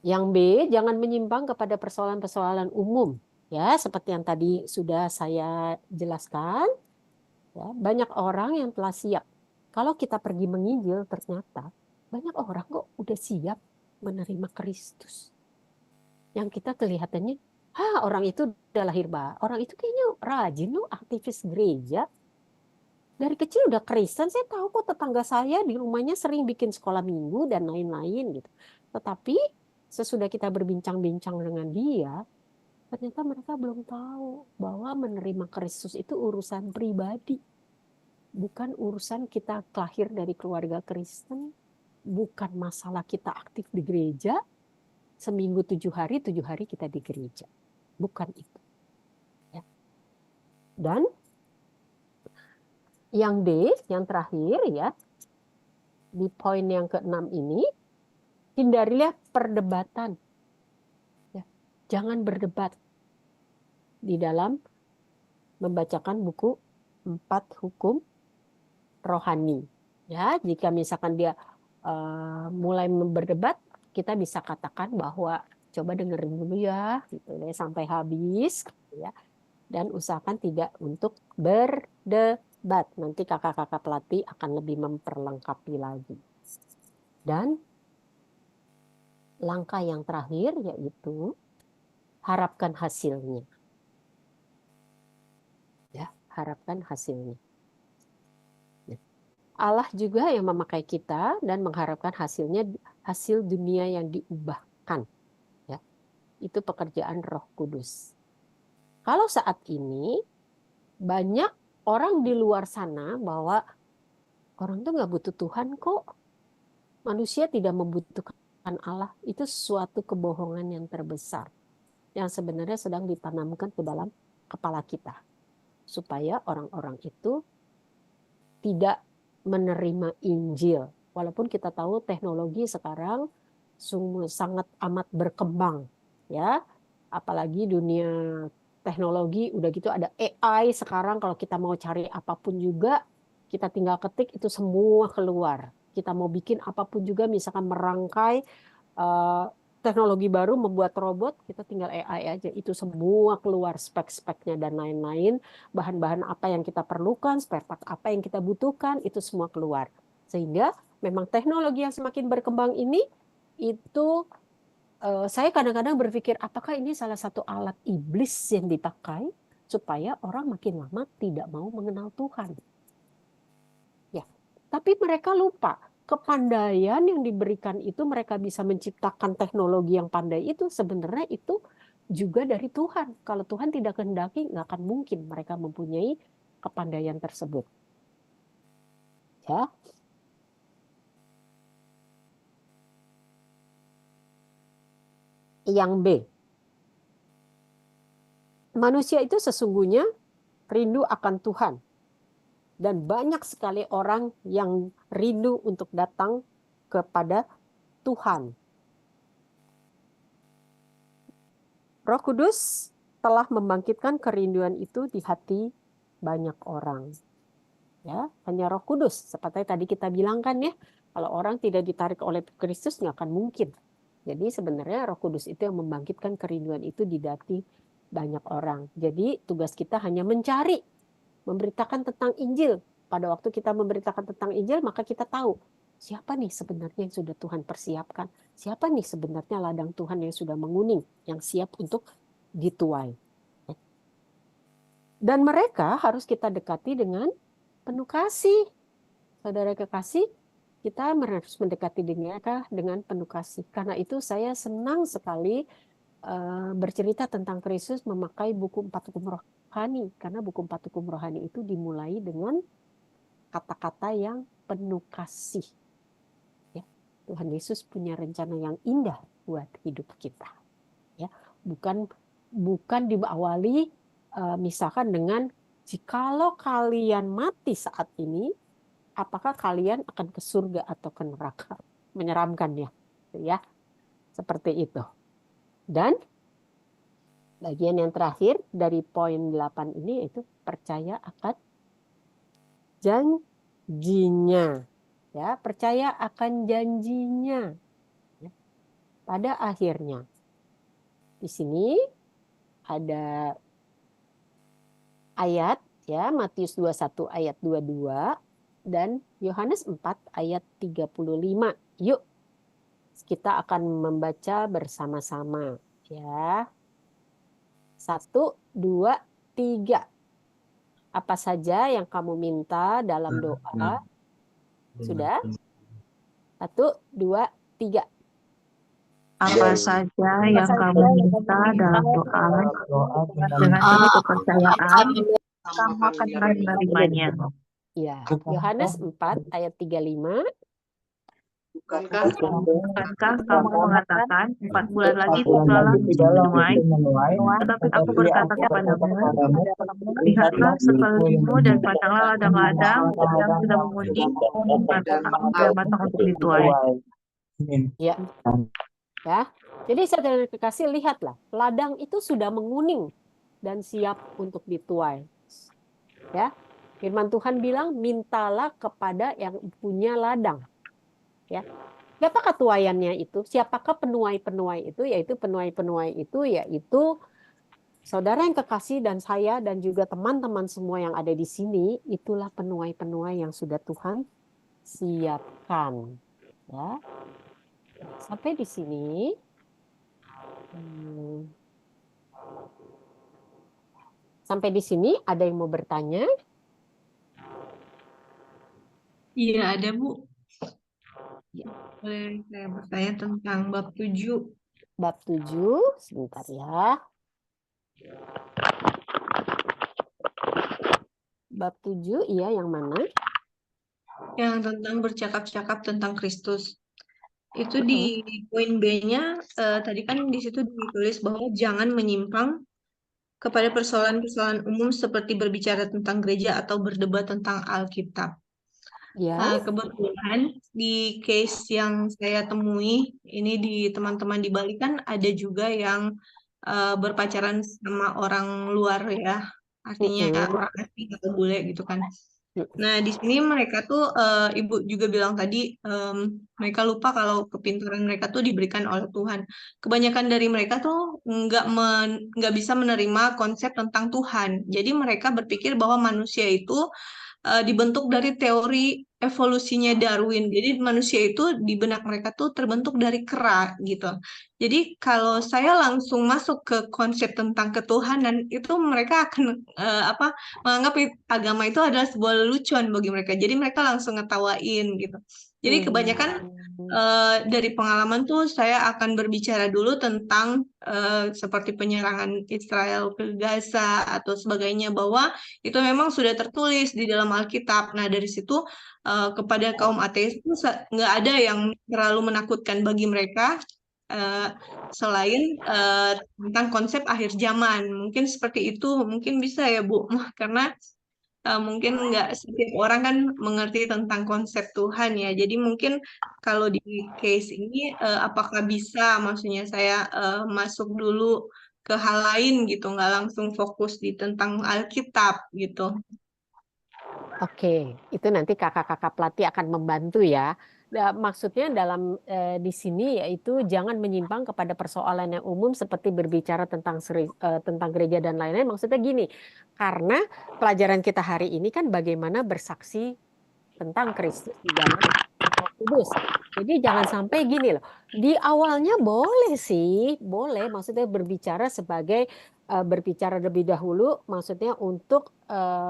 Speaker 2: Yang B, jangan menyimpang kepada persoalan-persoalan umum. Ya, seperti yang tadi sudah saya jelaskan, ya, banyak orang yang telah siap. Kalau kita pergi menginjil, ternyata banyak orang kok udah siap menerima Kristus. Yang kita kelihatannya, orang itu udah lahir baru. Orang itu kayaknya rajin loh, aktivis gereja. Dari kecil udah Kristen, saya tahu kok tetangga saya di rumahnya sering bikin sekolah minggu dan lain-lain gitu. Tetapi sesudah kita berbincang-bincang dengan dia, ternyata mereka belum tahu bahwa menerima Kristus itu urusan pribadi. Bukan urusan kita lahir dari keluarga Kristen. Bukan masalah kita aktif di gereja. Seminggu 7 hari kita di gereja. Bukan itu. Ya. Dan yang D, yang terakhir ya, di poin yang ke-6 ini, hindarilah perdebatan. Ya. Jangan berdebat di dalam membacakan buku 4 hukum rohani. Ya, jika misalkan dia mulai berdebat, kita bisa katakan bahwa coba dengerin dulu ya, gitu ya, sampai habis, gitu ya. Dan usahakan tidak untuk berdebat. Nanti kakak-kakak pelatih akan lebih memperlengkapi lagi. Dan langkah yang terakhir yaitu harapkan hasilnya. Ya, harapkan hasilnya. Allah juga yang memakai kita dan mengharapkan hasilnya, hasil dunia yang diubahkan. Ya, itu pekerjaan Roh Kudus. Kalau saat ini banyak orang di luar sana bahwa orang tuh nggak butuh Tuhan kok. Manusia tidak membutuhkan Allah. Itu suatu kebohongan yang terbesar yang sebenarnya sedang ditanamkan ke dalam kepala kita. Supaya orang-orang itu tidak menerima Injil. Walaupun kita tahu teknologi sekarang sangat amat berkembang, ya. Apalagi dunia teknologi udah gitu ada AI sekarang, kalau kita mau cari apapun juga kita tinggal ketik itu semua keluar. Kita mau bikin apapun juga, misalkan merangkai teknologi baru, membuat robot, kita tinggal AI aja. Itu semua keluar spek-speknya dan lain-lain. Bahan-bahan apa yang kita perlukan, spare part apa yang kita butuhkan, itu semua keluar. Sehingga memang teknologi yang semakin berkembang ini, itu saya kadang-kadang berpikir, apakah ini salah satu alat iblis yang dipakai supaya orang makin lama tidak mau mengenal Tuhan. Ya, tapi mereka lupa. Kepandaian yang diberikan itu, mereka bisa menciptakan teknologi yang pandai itu, sebenarnya itu juga dari Tuhan. Kalau Tuhan tidak kehendaki, nggak akan mungkin mereka mempunyai kepandaian tersebut. Ya. Yang B. Manusia itu sesungguhnya rindu akan Tuhan. Dan banyak sekali orang yang rindu untuk datang kepada Tuhan. Roh Kudus telah membangkitkan kerinduan itu di hati banyak orang. Ya, hanya Roh Kudus. Seperti tadi kita bilang kan ya, kalau orang tidak ditarik oleh Kristus nggak akan mungkin. Jadi sebenarnya Roh Kudus itu yang membangkitkan kerinduan itu di hati banyak orang. Jadi tugas kita hanya mencari, memberitakan tentang Injil. Pada waktu kita memberitakan tentang Injil, maka kita tahu siapa nih sebenarnya yang sudah Tuhan persiapkan. Siapa nih sebenarnya ladang Tuhan yang sudah menguning, yang siap untuk dituai. Dan mereka harus kita dekati dengan penuh kasih. Saudara kekasih, kita harus mendekati mereka dengan penuh kasih. Karena itu saya senang sekali bercerita tentang Kristus memakai buku 4 hukum rohani. Karena buku 4 hukum rohani itu dimulai dengan kata-kata yang penuh kasih. Ya, Tuhan Yesus punya rencana yang indah buat hidup kita. Ya, bukan diawali misalkan dengan jikalau kalian mati saat ini, apakah kalian akan ke surga atau ke neraka? Menyeramkan ya, ya, seperti itu. Dan bagian yang terakhir dari poin 8 ini yaitu percaya akan janjinya. Ya, percaya akan janjinya. Ya. Pada akhirnya, di sini ada ayat ya, Matius 21 ayat 22 dan Yohanes 4 ayat 35. Yuk, kita akan membaca bersama-sama ya. 1, 2, 3. Apa saja yang kamu minta dalam doa? Sudah? 1, 2, 3.
Speaker 4: Apa saja yang kamu minta dalam doa dengan penuh kepercayaan, kamu akan menerimanya.
Speaker 2: Ya, Yohanes 4 ayat 35.
Speaker 5: Bukankah
Speaker 4: Bukankah kamu mengatakan 4 bulan lagi tibalah musim menuai, tetapi aku berkata kepadamu, lihatlah sekeliling dan pandanglah ladang-ladang yang sudah menguning, aku sudah matang untuk dituai.
Speaker 2: Ya. Ya. Jadi saudara kekasih, lihatlah, ladang itu sudah menguning dan siap untuk dituai. Ya. Firman Tuhan bilang, mintalah kepada yang punya ladang. Ya. Siapakah tuaiannya itu? Siapakah penuai-penuai itu? Yaitu penuai-penuai itu yaitu saudara yang kekasih dan saya dan juga teman-teman semua yang ada di sini, itulah penuai-penuai yang sudah Tuhan siapkan. Ya. Sampai di sini. Sampai di sini ada yang mau bertanya?
Speaker 9: Iya, ada Bu.
Speaker 2: Ya.
Speaker 9: Boleh saya bertanya tentang bab 7.
Speaker 2: Bab 7, sebentar ya. Bab 7, iya yang mana?
Speaker 9: Yang tentang bercakap-cakap tentang Kristus. Itu di poin B-nya, tadi kan di situ ditulis bahwa jangan menyimpang kepada persoalan-persoalan umum seperti berbicara tentang gereja atau berdebat tentang Alkitab.
Speaker 2: Ya.
Speaker 9: Kebetulan di case yang saya temui, ini di teman-teman di Bali kan ada juga yang berpacaran sama orang luar ya, artinya orang asing atau bule gitu kan. Nah, di sini mereka tuh, Ibu juga bilang tadi, mereka lupa kalau kepintaran mereka tuh diberikan oleh Tuhan. Kebanyakan dari mereka tuh nggak bisa menerima konsep tentang Tuhan. Jadi mereka berpikir bahwa manusia itu dibentuk dari teori evolusinya Darwin. Jadi manusia itu di benak mereka tuh terbentuk dari kera gitu. Jadi kalau saya langsung masuk ke konsep tentang ketuhanan, itu mereka akan menganggap agama itu adalah sebuah lelucon bagi mereka. Jadi mereka langsung ngetawain gitu. Jadi kebanyakan dari pengalaman tuh saya akan berbicara dulu tentang seperti penyerangan Israel ke Gaza atau sebagainya, bahwa itu memang sudah tertulis di dalam Alkitab. Nah, dari situ kepada kaum ateis itu nggak ada yang terlalu menakutkan bagi mereka selain tentang konsep akhir zaman. Mungkin seperti itu, mungkin bisa ya Bu, karena mungkin nggak setiap orang kan mengerti tentang konsep Tuhan ya. Jadi mungkin kalau di case ini apakah bisa, maksudnya saya masuk dulu ke hal lain gitu, nggak langsung fokus di tentang Alkitab gitu.
Speaker 2: Oke, itu nanti kakak-kakak pelatih akan membantu ya. Nah, maksudnya dalam di sini yaitu jangan menyimpang kepada persoalan yang umum seperti berbicara tentang gereja dan lain-lain. Maksudnya gini, karena pelajaran kita hari ini kan bagaimana bersaksi tentang Kristus di dalam Roh Kudus. Jadi jangan sampai gini loh. Di awalnya boleh sih, boleh maksudnya berbicara sebagai berbicara lebih dahulu, maksudnya untuk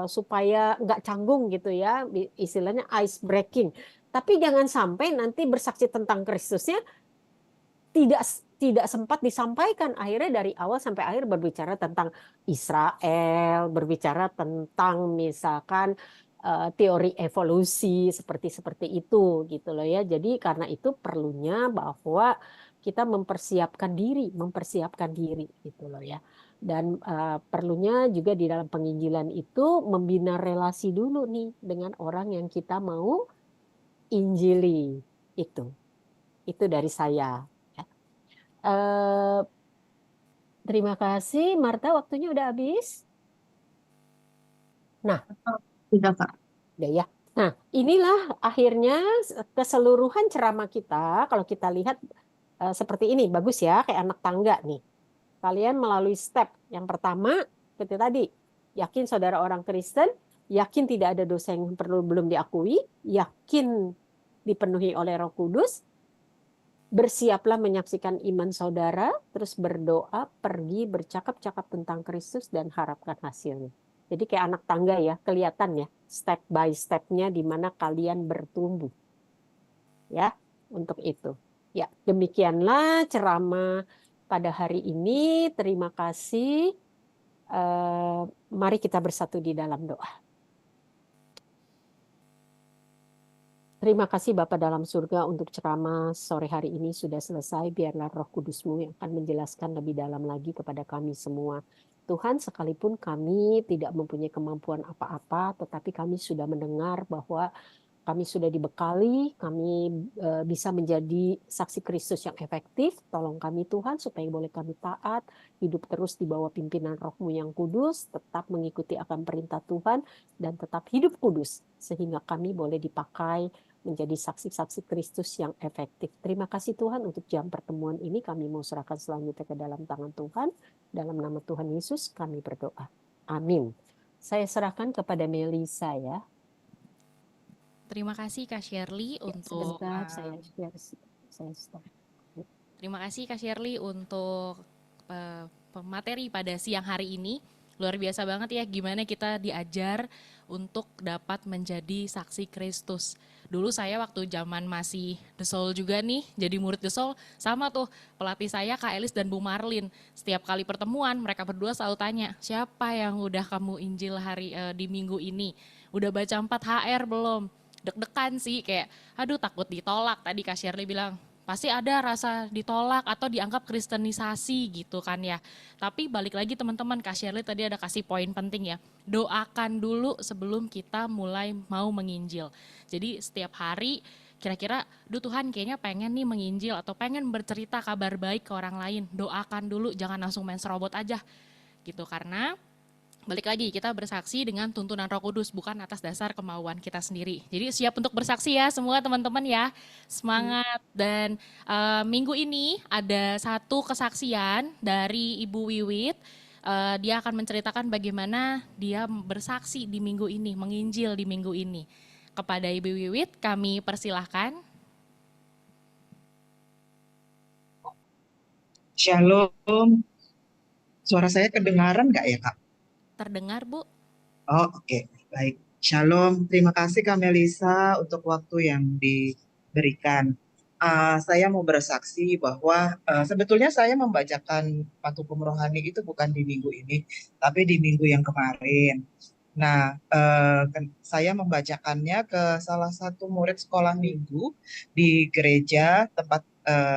Speaker 2: supaya nggak canggung gitu ya, istilahnya ice breaking. Tapi jangan sampai nanti bersaksi tentang Kristusnya tidak sempat disampaikan. Akhirnya dari awal sampai akhir berbicara tentang Israel, berbicara tentang misalkan teori evolusi seperti itu gitu loh ya. Jadi karena itu perlunya bahwa kita mempersiapkan diri gitu loh ya. Dan perlunya juga di dalam penginjilan itu membina relasi dulu nih dengan orang yang kita mau injili itu. Itu dari saya. Ya. Terima kasih, Marta. Waktunya udah habis. Nah,
Speaker 4: Tidak, Kak.
Speaker 2: udah ya. Nah, inilah akhirnya keseluruhan ceramah kita. Kalau kita lihat seperti ini, bagus ya, kayak anak tangga nih. Kalian melalui step. Yang pertama, seperti tadi, yakin saudara orang Kristen, yakin tidak ada dosa yang belum diakui, yakin dipenuhi oleh Roh Kudus, bersiaplah menyaksikan iman saudara, terus berdoa, pergi bercakap-cakap tentang Kristus dan harapkan hasilnya. Jadi kayak anak tangga ya, kelihatan ya, step by step-nya di mana kalian bertumbuh. Ya, untuk itu. Ya, demikianlah ceramah pada hari ini. Terima kasih. Mari kita bersatu di dalam doa. Terima kasih Bapa dalam surga untuk ceramah sore hari ini sudah selesai. Biarlah Roh Kudus-Mu yang akan menjelaskan lebih dalam lagi kepada kami semua. Tuhan, sekalipun kami tidak mempunyai kemampuan apa-apa, tetapi kami sudah mendengar bahwa kami sudah dibekali, kami bisa menjadi saksi Kristus yang efektif. Tolong kami Tuhan supaya boleh kami taat, hidup terus di bawah pimpinan Roh-Mu yang kudus, tetap mengikuti akan perintah Tuhan, dan tetap hidup kudus, sehingga kami boleh dipakai menjadi saksi-saksi Kristus yang efektif. Terima kasih Tuhan untuk jam pertemuan ini. Kami mau serahkan selanjutnya ke dalam tangan Tuhan. Dalam nama Tuhan Yesus kami berdoa. Amin. Saya serahkan kepada Melisa ya.
Speaker 1: Terima kasih Kak Shirley untuk
Speaker 2: Sebentar, saya stop.
Speaker 1: terima kasih Kak Shirley untuk materi pada siang hari ini. Luar biasa banget ya gimana kita diajar untuk dapat menjadi saksi Kristus. Dulu saya waktu zaman masih The Soul juga nih, jadi murid The Soul, sama tuh pelatih saya Kak Elis dan Bu Marlin. Setiap kali pertemuan mereka berdua selalu tanya, siapa yang udah kamu Injil di minggu ini? Udah baca 4 HR belum? Deg-degan sih, kayak aduh takut ditolak. Tadi Kak Shirley bilang pasti ada rasa ditolak atau dianggap kristenisasi gitu kan ya. Tapi balik lagi teman-teman, Kak Shirley tadi ada kasih poin penting ya, doakan dulu sebelum kita mulai mau menginjil. Jadi setiap hari kira-kira, duh Tuhan kayaknya pengen nih menginjil atau pengen bercerita kabar baik ke orang lain, doakan dulu, jangan langsung main serobot aja gitu. Karena balik lagi, kita bersaksi dengan tuntunan Roh Kudus, bukan atas dasar kemauan kita sendiri. Jadi siap untuk bersaksi ya semua teman-teman ya. Semangat. Dan minggu ini ada satu kesaksian dari Ibu Wiwit. Dia akan menceritakan bagaimana dia bersaksi di minggu ini, menginjil di minggu ini. Kepada Ibu Wiwit kami persilahkan.
Speaker 10: Shalom. Suara saya kedengaran nggak ya, Kak?
Speaker 1: Terdengar, Bu.
Speaker 10: Oh, oke. Baik. Shalom. Terima kasih, Kak Melisa, untuk waktu yang diberikan. Saya mau bersaksi bahwa sebetulnya saya membacakan 4 hukum rohani itu bukan di minggu ini, tapi di minggu yang kemarin. Nah, saya membacakannya ke salah satu murid sekolah minggu di gereja tempat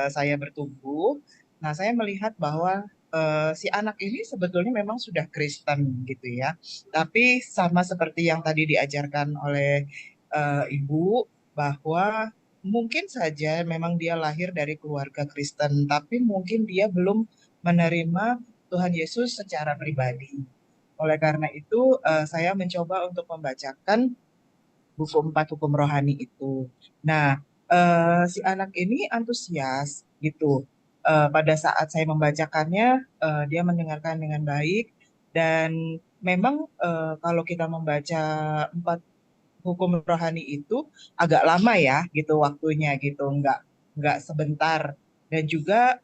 Speaker 10: saya bertumbuh. Nah, saya melihat bahwa si anak ini sebetulnya memang sudah Kristen gitu ya. Tapi sama seperti yang tadi diajarkan oleh Ibu, bahwa mungkin saja memang dia lahir dari keluarga Kristen, tapi mungkin dia belum menerima Tuhan Yesus secara pribadi. Oleh karena itu, saya mencoba untuk membacakan buku 4 hukum rohani itu. Nah, si anak ini antusias gitu. Pada saat saya membacakannya, dia mendengarkan dengan baik, dan memang kalau kita membaca 4 hukum rohani itu agak lama ya gitu waktunya gitu, nggak sebentar. Dan juga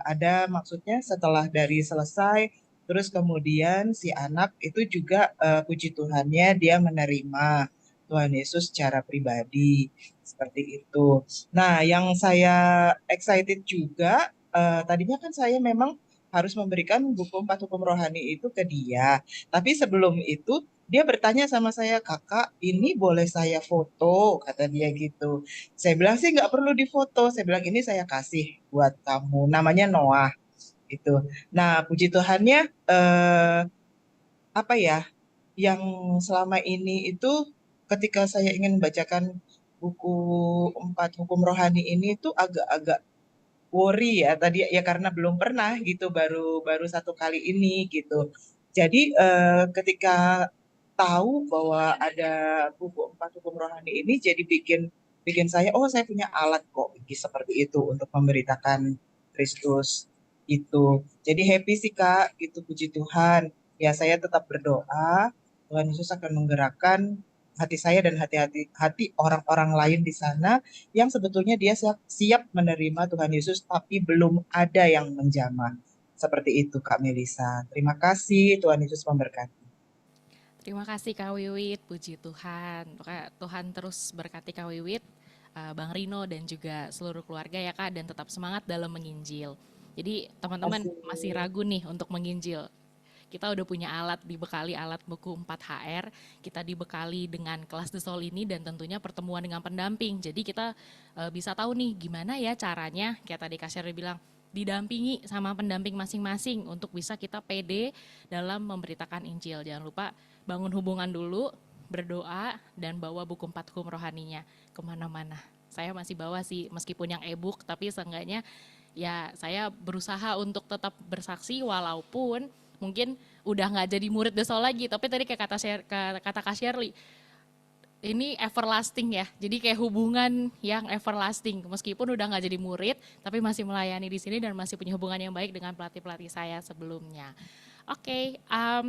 Speaker 10: ada maksudnya setelah dari selesai, terus kemudian si anak itu juga puji Tuhannya dia menerima Tuhan Yesus secara pribadi seperti itu. Nah, yang saya excited juga, tadinya kan saya memang harus memberikan buku 4 hukum rohani itu ke dia. Tapi sebelum itu dia bertanya sama saya, "Kakak, ini boleh saya foto?" Kata dia gitu. Saya bilang sih nggak perlu difoto. Saya bilang ini saya kasih buat kamu. Namanya Noah itu. Nah, puji Tuhannya apa ya? Yang selama ini itu ketika saya ingin membacakan buku 4 hukum rohani ini itu agak-agak worry ya tadi ya, karena belum pernah gitu, baru 1 kali ini gitu. Jadi ketika tahu bahwa ada buku 4 hukum rohani ini, jadi bikin saya, oh saya punya alat kok seperti itu untuk memberitakan Kristus. itu. Jadi happy sih Kak, gitu, puji Tuhan. Ya saya tetap berdoa, Tuhan Yesus akan menggerakkan hati saya dan hati orang-orang lain di sana yang sebetulnya dia siap menerima Tuhan Yesus tapi belum ada yang menjamah. Seperti itu Kak Melisa. Terima kasih, Tuhan Yesus memberkati.
Speaker 1: Terima kasih Kak Wiwit, puji Tuhan. Pokoknya Tuhan terus berkati Kak Wiwit, Bang Rino dan juga seluruh keluarga ya Kak, dan tetap semangat dalam menginjil. Jadi teman-teman masih ragu nih untuk menginjil. Kita udah punya alat, dibekali alat buku 4HR, kita dibekali dengan kelas The Soul ini dan tentunya pertemuan dengan pendamping. Jadi kita bisa tahu nih gimana ya caranya, kayak tadi Kak Sherry bilang, didampingi sama pendamping masing-masing untuk bisa kita pede dalam memberitakan Injil. Jangan lupa bangun hubungan dulu, berdoa, dan bawa buku 4 hukum rohaninya kemana-mana. Saya masih bawa sih, meskipun yang e-book, tapi seenggaknya ya saya berusaha untuk tetap bersaksi walaupun mungkin udah nggak jadi murid The Soul lagi, tapi tadi kayak kata Kak Shirley, ini everlasting ya, jadi kayak hubungan yang everlasting, meskipun udah nggak jadi murid, tapi masih melayani di sini dan masih punya hubungan yang baik dengan pelatih-pelatih saya sebelumnya. Oke,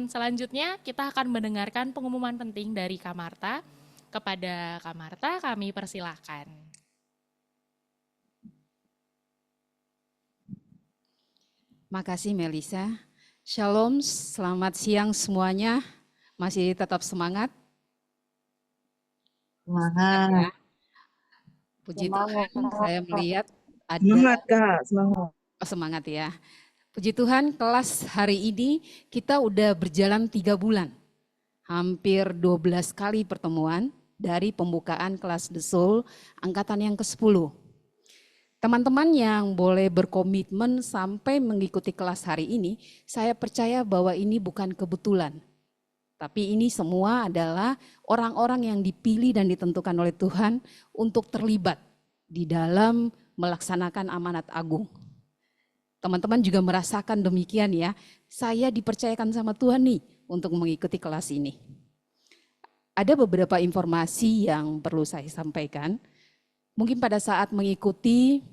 Speaker 1: selanjutnya kita akan mendengarkan pengumuman penting dari Kak Marta. Kepada Kak Marta, kami persilahkan.
Speaker 11: Makasih Melisa. Shalom, selamat siang semuanya. Masih tetap semangat?
Speaker 6: Semangat.
Speaker 11: Ya. Puji Tuhan, saya melihat ada
Speaker 10: Semangat Kak, semangat.
Speaker 11: semangat ya. Puji Tuhan, kelas hari ini kita udah berjalan 3 bulan. Hampir 12 kali pertemuan dari pembukaan kelas The Soul angkatan yang ke-10. Teman-teman yang boleh berkomitmen sampai mengikuti kelas hari ini, saya percaya bahwa ini bukan kebetulan. Tapi ini semua adalah orang-orang yang dipilih dan ditentukan oleh Tuhan untuk terlibat di dalam melaksanakan amanat agung. Teman-teman juga merasakan demikian ya, saya dipercayakan sama Tuhan nih untuk mengikuti kelas ini. Ada beberapa informasi yang perlu saya sampaikan. Mungkin pada saat mengikuti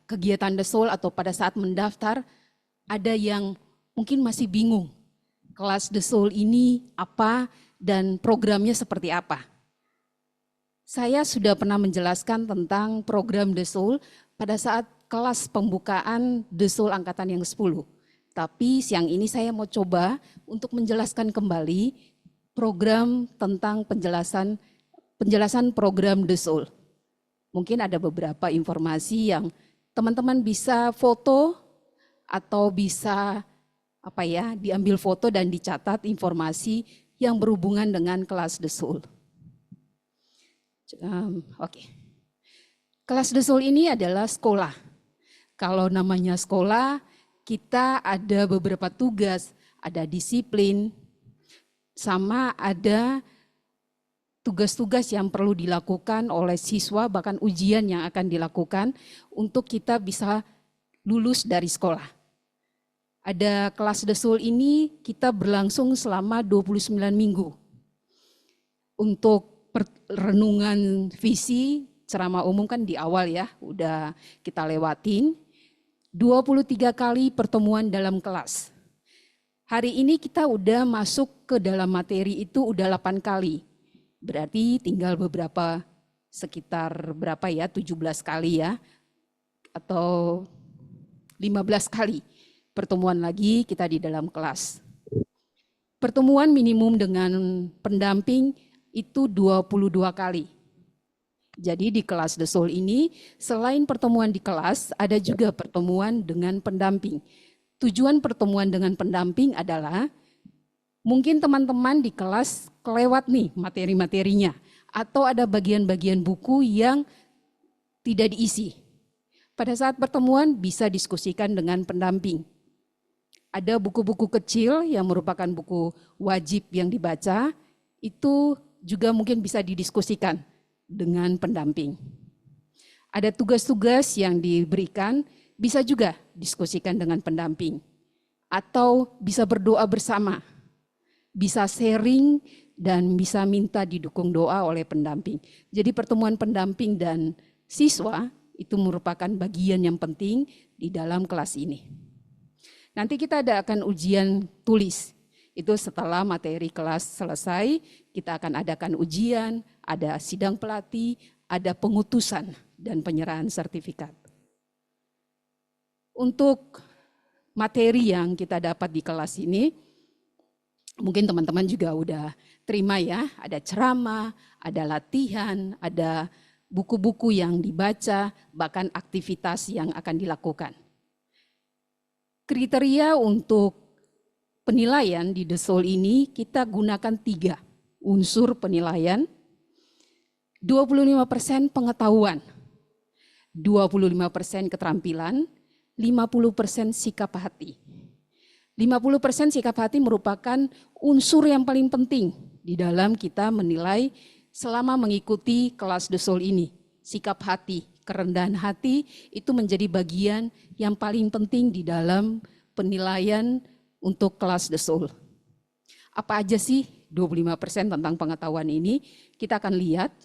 Speaker 11: kegiatan The Soul atau pada saat mendaftar, ada yang mungkin masih bingung. Kelas The Soul ini apa dan programnya seperti apa. Saya sudah pernah menjelaskan tentang program The Soul pada saat kelas pembukaan The Soul angkatan yang 10. Tapi siang ini saya mau coba untuk menjelaskan kembali program tentang penjelasan program The Soul. Mungkin ada beberapa informasi yang teman-teman bisa foto atau bisa diambil foto dan dicatat informasi yang berhubungan dengan kelas The Soul. Oke. Kelas The Soul ini adalah sekolah. Kalau namanya sekolah, kita ada beberapa tugas, ada disiplin, sama ada tugas-tugas yang perlu dilakukan oleh siswa, bahkan ujian yang akan dilakukan untuk kita bisa lulus dari sekolah. Ada kelas The Soul ini kita berlangsung selama 29 minggu. Untuk renungan visi, ceramah umum kan di awal ya, udah kita lewatin. 23 kali pertemuan dalam kelas. Hari ini kita udah masuk ke dalam materi itu udah 8 kali. Berarti tinggal beberapa, sekitar berapa ya, 17 kali ya, atau 15 kali pertemuan lagi kita di dalam kelas. Pertemuan minimum dengan pendamping itu 22 kali. Jadi di kelas The Soul ini, selain pertemuan di kelas, ada juga pertemuan dengan pendamping. Tujuan pertemuan dengan pendamping adalah, mungkin teman-teman di kelas kelewat nih materi-materinya, atau ada bagian-bagian buku yang tidak diisi. Pada saat pertemuan bisa diskusikan dengan pendamping. Ada buku-buku kecil yang merupakan buku wajib yang dibaca, itu juga mungkin bisa didiskusikan dengan pendamping. Ada tugas-tugas yang diberikan, bisa juga diskusikan dengan pendamping. Atau bisa berdoa bersama, bisa sharing dan bisa minta didukung doa oleh pendamping. Jadi pertemuan pendamping dan siswa Itu merupakan bagian yang penting di dalam kelas ini. Nanti kita akan ujian tulis. Itu setelah materi kelas selesai, kita akan adakan ujian, ada sidang pelatih, ada pengutusan dan penyerahan sertifikat. Untuk materi yang kita dapat di kelas ini, mungkin teman-teman juga udah terima ya, ada ceramah, ada latihan, ada buku-buku yang dibaca, bahkan aktivitas yang akan dilakukan. Kriteria untuk penilaian di The Soul ini kita gunakan 3 unsur penilaian, 25% pengetahuan, 25% keterampilan, 50% sikap hati. 50% sikap hati merupakan unsur yang paling penting di dalam kita menilai selama mengikuti kelas The Soul ini. Sikap hati, kerendahan hati itu menjadi bagian yang paling penting di dalam penilaian untuk kelas The Soul. Apa aja sih 25% tentang pengetahuan ini? Kita akan lihat.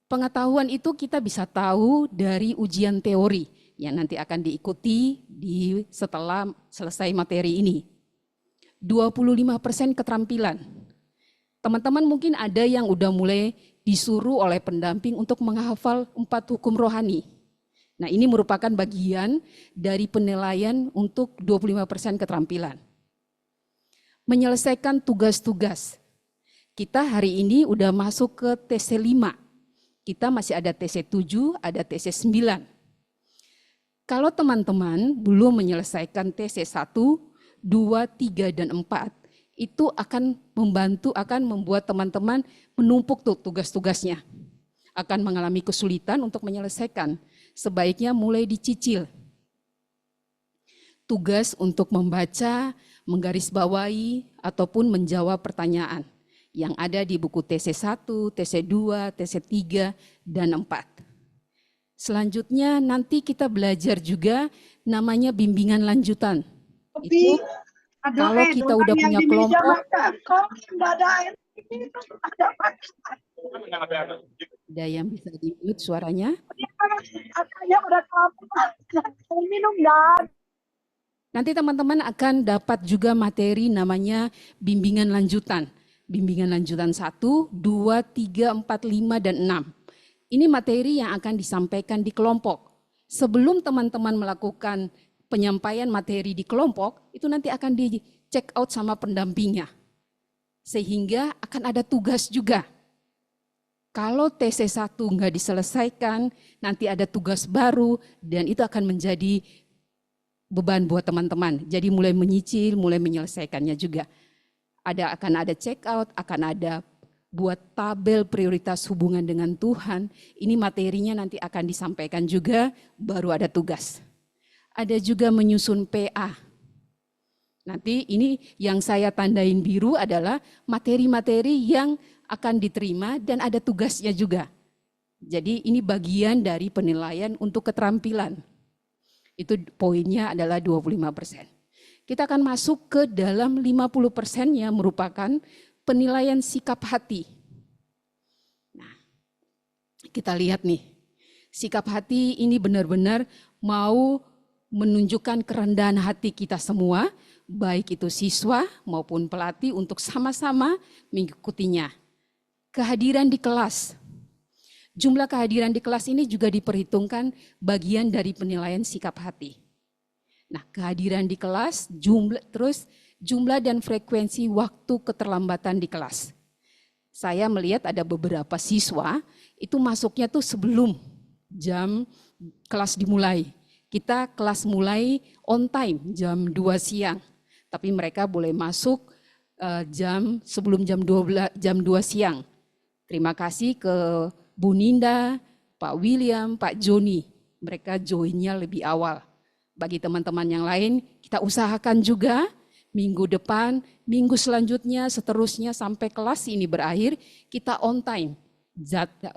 Speaker 11: Pengetahuan itu kita bisa tahu dari ujian teori yang nanti akan diikuti setelah selesai materi ini. 25% keterampilan. Teman-teman mungkin ada yang udah mulai disuruh oleh pendamping untuk menghafal 4 hukum rohani. Nah, ini merupakan bagian dari penilaian untuk 25% keterampilan. Menyelesaikan tugas-tugas. Kita hari ini udah masuk ke TC 5. Kita masih ada TC 7, ada TC 9. Kalau teman-teman belum menyelesaikan TC 1, 2, 3, dan 4, itu akan membuat teman-teman menumpuk tugas-tugasnya. Akan mengalami kesulitan untuk menyelesaikan. Sebaiknya mulai dicicil. Tugas untuk membaca, menggarisbawahi, ataupun menjawab pertanyaan yang ada di buku TC 1, TC 2, TC 3, dan 4. Selanjutnya nanti kita belajar juga namanya bimbingan lanjutan. Itu kalau kita udah punya kelompok, ada yang bisa di-mute suaranya. Nanti teman-teman akan dapat juga materi namanya bimbingan lanjutan. Bimbingan lanjutan 1, 2, 3, 4, 5, dan 6. Ini materi yang akan disampaikan di kelompok. Sebelum teman-teman melakukan penyampaian materi di kelompok, itu nanti akan di check out sama pendampingnya. Sehingga akan ada tugas juga. Kalau TC 1 nggak diselesaikan, nanti ada tugas baru dan itu akan menjadi beban buat teman-teman. Jadi mulai menyicil, mulai menyelesaikannya juga. Akan ada check out, akan ada buat tabel prioritas hubungan dengan Tuhan. Ini materinya nanti akan disampaikan juga, baru ada tugas. Ada juga menyusun PA. Nanti ini yang saya tandain biru adalah materi-materi yang akan diterima dan ada tugasnya juga. Jadi ini bagian dari penilaian untuk keterampilan. Itu poinnya adalah 25%. Kita akan masuk ke dalam 50% yang merupakan penilaian sikap hati. Nah, kita lihat nih, sikap hati ini benar-benar mau menunjukkan kerendahan hati kita semua, baik itu siswa maupun pelatih untuk sama-sama mengikutinya. Kehadiran di kelas. Jumlah kehadiran di kelas ini juga diperhitungkan bagian dari penilaian sikap hati. Nah, kehadiran di kelas, jumlah dan frekuensi waktu keterlambatan di kelas. Saya melihat ada beberapa siswa itu masuknya tuh sebelum jam kelas dimulai. Kita kelas mulai on time jam 2 siang. Tapi mereka boleh masuk sebelum jam 2 siang. Terima kasih ke Bu Ninda, Pak William, Pak Joni. Mereka joinnya lebih awal. Bagi teman-teman yang lain, kita usahakan juga minggu depan, minggu selanjutnya, seterusnya sampai kelas ini berakhir, kita on time,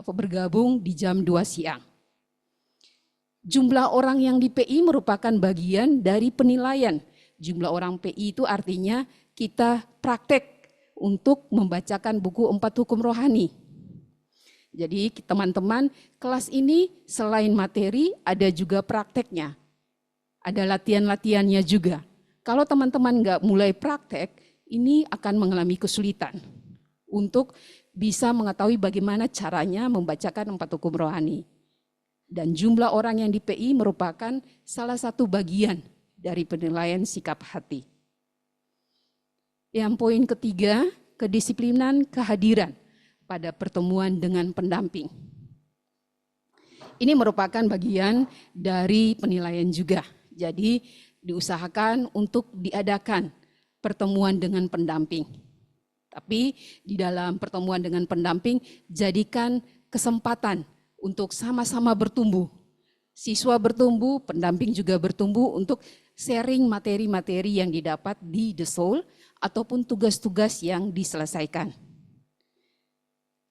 Speaker 11: bergabung di jam 2 siang. Jumlah orang yang di PI merupakan bagian dari penilaian. Jumlah orang PI itu artinya kita praktek untuk membacakan buku 4 hukum rohani. Jadi teman-teman, kelas ini selain materi ada juga prakteknya. Ada latihan-latihannya juga. Kalau teman-teman nggak mulai praktek, ini akan mengalami kesulitan untuk bisa mengetahui bagaimana caranya membacakan 4 hukum rohani. Dan jumlah orang yang di PI merupakan salah satu bagian dari penilaian sikap hati. Yang poin ketiga, kedisiplinan kehadiran pada pertemuan dengan pendamping. Ini merupakan bagian dari penilaian juga. Jadi diusahakan untuk diadakan pertemuan dengan pendamping. Tapi di dalam pertemuan dengan pendamping, jadikan kesempatan untuk sama-sama bertumbuh. Siswa bertumbuh, pendamping juga bertumbuh untuk sharing materi-materi yang didapat di The Soul ataupun tugas-tugas yang diselesaikan.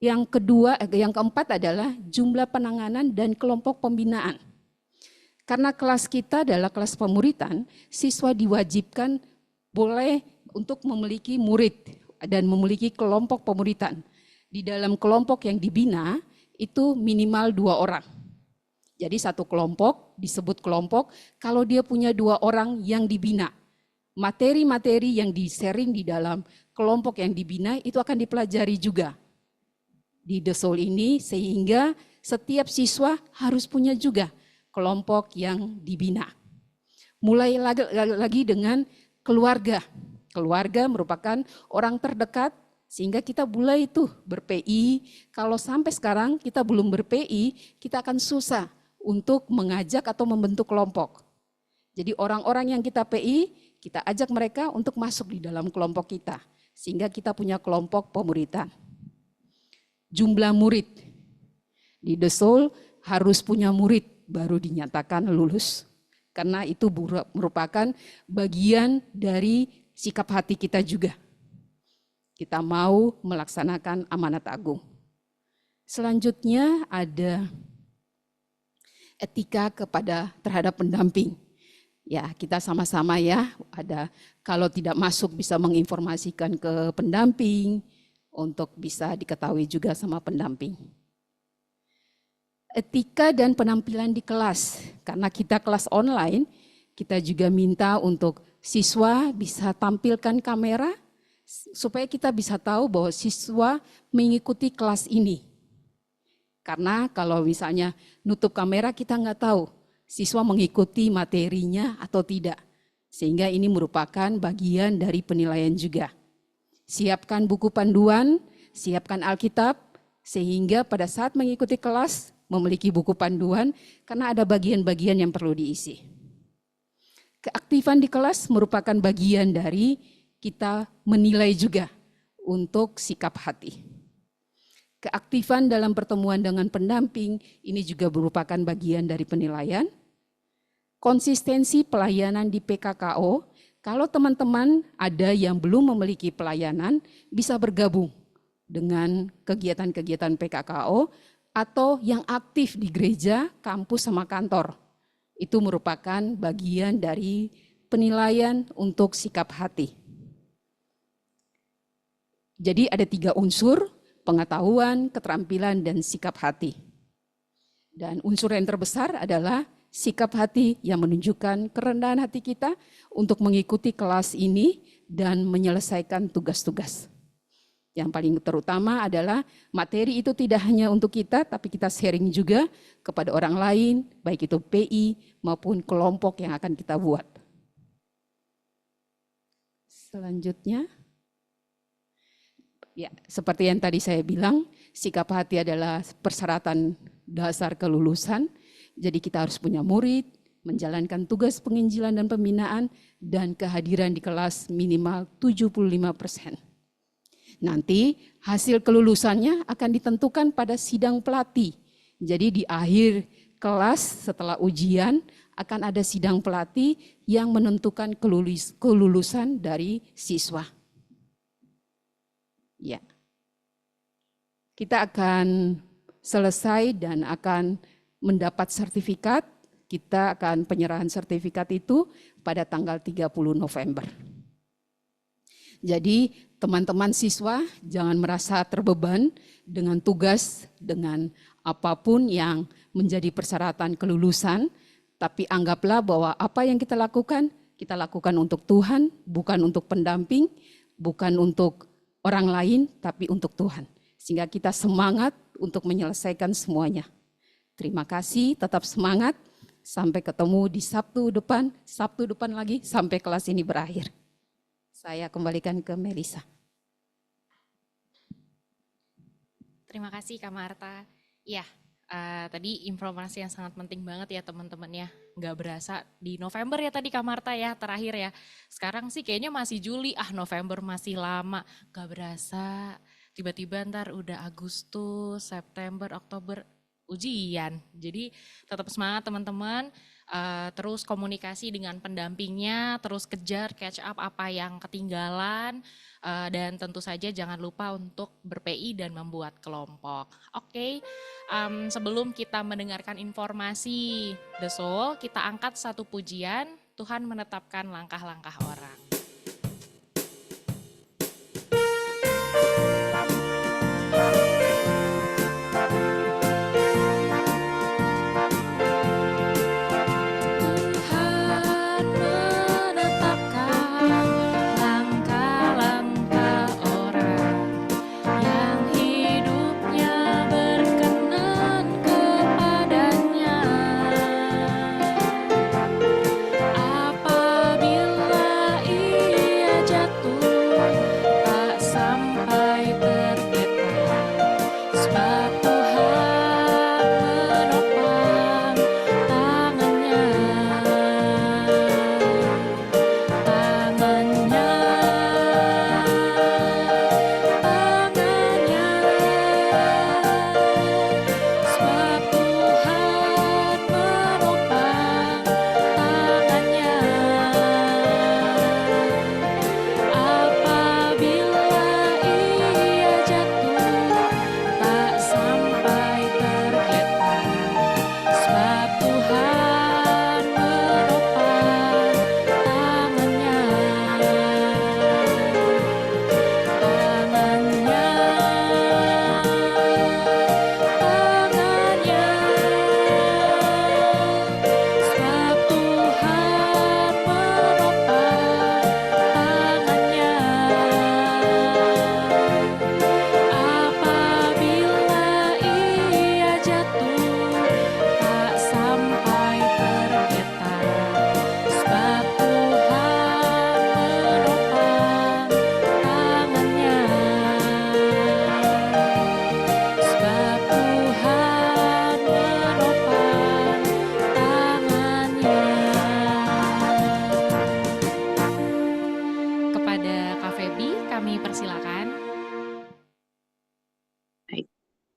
Speaker 11: Yang keempat adalah jumlah penanganan dan kelompok pembinaan. Karena kelas kita adalah kelas pemuritan, siswa diwajibkan boleh untuk memiliki murid dan memiliki kelompok pemuritan. Di dalam kelompok yang dibina itu minimal 2 orang. Jadi satu kelompok disebut kelompok kalau dia punya 2 orang yang dibina. Materi-materi yang di-sharing di dalam kelompok yang dibina itu akan dipelajari juga di The Soul ini, sehingga setiap siswa harus punya juga kelompok yang dibina. Mulai lagi dengan keluarga. Keluarga merupakan orang terdekat, sehingga kita mulai itu ber-PI. Kalau sampai sekarang kita belum ber-PI, kita akan susah untuk mengajak atau membentuk kelompok. Jadi orang-orang yang kita PI, kita ajak mereka untuk masuk di dalam kelompok kita, sehingga kita punya kelompok pemuritan. Jumlah murid di The Soul harus punya murid baru dinyatakan lulus. Karena itu merupakan bagian dari sikap hati kita juga. Kita mau melaksanakan amanat agung. Selanjutnya ada etika terhadap pendamping. Ya, kita sama-sama ya, ada kalau tidak masuk bisa menginformasikan ke pendamping untuk bisa diketahui juga sama pendamping. Etika dan penampilan di kelas, karena kita kelas online, kita juga minta untuk siswa bisa tampilkan kamera supaya kita bisa tahu bahwa siswa mengikuti kelas ini. Karena kalau misalnya nutup kamera kita nggak tahu siswa mengikuti materinya atau tidak. Sehingga ini merupakan bagian dari penilaian juga. Siapkan buku panduan, siapkan Alkitab, sehingga pada saat mengikuti kelas memiliki buku panduan karena ada bagian-bagian yang perlu diisi. Keaktifan di kelas merupakan bagian dari kita menilai juga untuk sikap hati. Keaktifan dalam pertemuan dengan pendamping ini juga merupakan bagian dari penilaian. Konsistensi pelayanan di PKKO, kalau teman-teman ada yang belum memiliki pelayanan bisa bergabung dengan kegiatan-kegiatan PKKO atau yang aktif di gereja, kampus, sama kantor. Itu merupakan bagian dari penilaian untuk sikap hati. Jadi ada 3 unsur, pengetahuan, keterampilan, dan sikap hati. Dan unsur yang terbesar adalah sikap hati yang menunjukkan kerendahan hati kita untuk mengikuti kelas ini dan menyelesaikan tugas-tugas. Yang paling terutama adalah materi itu tidak hanya untuk kita, tapi kita sharing juga kepada orang lain, baik itu PI maupun kelompok yang akan kita buat. Selanjutnya, ya seperti yang tadi saya bilang, sikap hati adalah persyaratan dasar kelulusan. Jadi kita harus punya murid, menjalankan tugas penginjilan dan pembinaan, dan kehadiran di kelas minimal 75%. Nanti hasil kelulusannya akan ditentukan pada sidang pelatih. Jadi di akhir kelas setelah ujian akan ada sidang pelatih yang menentukan kelulusan dari siswa. Ya. Kita akan selesai dan akan mendapat sertifikat. Kita akan penyerahan sertifikat itu pada tanggal 30 November. Jadi teman-teman siswa jangan merasa terbeban dengan tugas, dengan apapun yang menjadi persyaratan kelulusan, tapi anggaplah bahwa apa yang kita lakukan untuk Tuhan, bukan untuk pendamping, bukan untuk orang lain, tapi untuk Tuhan. Sehingga kita semangat untuk menyelesaikan semuanya. Terima kasih, tetap semangat. Sampai ketemu di Sabtu depan lagi sampai kelas ini berakhir. Saya kembalikan ke Melisa.
Speaker 1: Terima kasih Kak Marta. Ya, tadi informasi yang sangat penting banget ya teman-teman ya. Nggak berasa di November ya tadi Kak Marta ya, terakhir ya. Sekarang sih kayaknya masih Juli, November masih lama. Nggak berasa, tiba-tiba ntar udah Agustus, September, Oktober, ujian. Jadi tetap semangat teman-teman, terus komunikasi dengan pendampingnya, terus kejar catch up apa yang ketinggalan, dan tentu saja jangan lupa untuk ber-PI dan membuat kelompok. Oke, sebelum kita mendengarkan informasi The Soul, kita angkat satu pujian, Tuhan menetapkan langkah-langkah orang.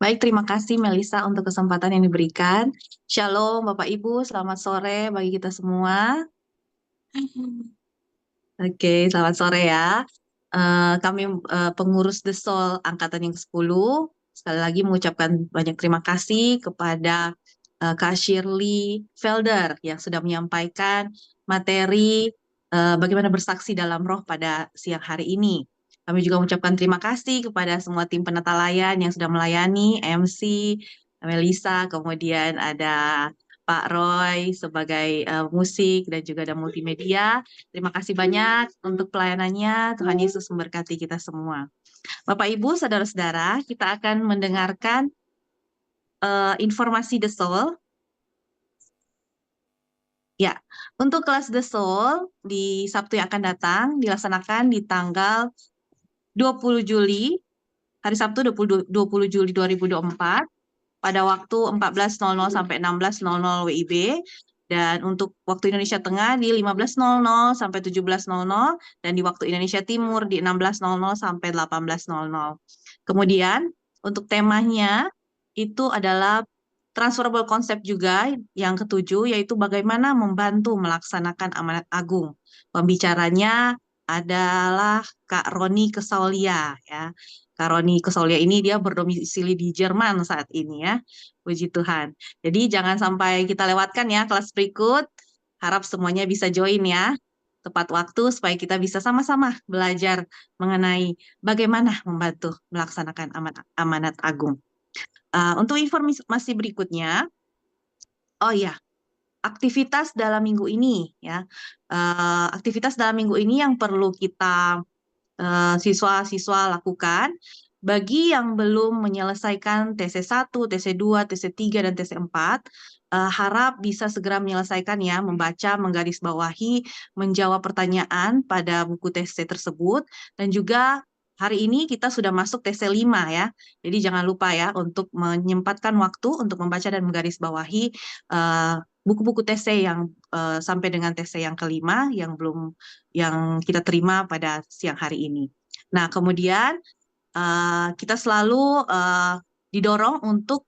Speaker 9: Baik, terima kasih Melisa untuk kesempatan yang diberikan. Shalom Bapak Ibu, selamat sore bagi kita semua. Oke, selamat sore ya. Kami pengurus The Soul Angkatan yang ke-10, sekali lagi mengucapkan banyak terima kasih kepada Kak Shirley Felder yang sudah menyampaikan materi bagaimana bersaksi dalam roh pada siang hari ini. Kami juga mengucapkan terima kasih kepada semua tim penata layan yang sudah melayani, MC, Melisa, kemudian ada Pak Roy sebagai musik dan juga ada multimedia. Terima kasih banyak untuk pelayanannya. Tuhan Yesus memberkati kita semua. Bapak, Ibu, saudara-saudara, kita akan mendengarkan informasi The Soul. Ya, untuk kelas The Soul di Sabtu yang akan datang dilaksanakan di tanggal 20 Juli, hari Sabtu 20 Juli 2024, pada waktu 14.00 sampai 16.00 WIB, dan untuk waktu Indonesia Tengah di 15.00 sampai 17.00, dan di waktu Indonesia Timur di 16.00 sampai 18.00. Kemudian untuk temanya itu adalah transferable concept juga yang ke-7, yaitu bagaimana membantu melaksanakan amanat agung. Pembicaranya adalah Kak Roni Kesaulia ya. Kak Roni Kesaulia ini dia berdomisili di Jerman saat ini ya. Puji Tuhan. Jadi jangan sampai kita lewatkan ya kelas berikut. Harap semuanya bisa join ya. tepat waktu supaya kita bisa sama-sama belajar mengenai bagaimana membantu melaksanakan amanat agung. Untuk informasi berikutnya, oh ya, aktivitas dalam minggu ini ya, aktivitas dalam minggu ini yang perlu kita siswa-siswa lakukan. Bagi yang belum menyelesaikan TC1, TC2, TC3, dan TC4, harap bisa segera menyelesaikan ya, membaca, menggarisbawahi, menjawab pertanyaan pada buku TC tersebut, dan juga hari ini kita sudah masuk TC5 ya, jadi jangan lupa ya untuk menyempatkan waktu untuk membaca dan menggarisbawahi buku-buku TC yang sampai dengan TC yang kelima yang kita terima pada siang hari ini. Nah, kemudian kita selalu didorong untuk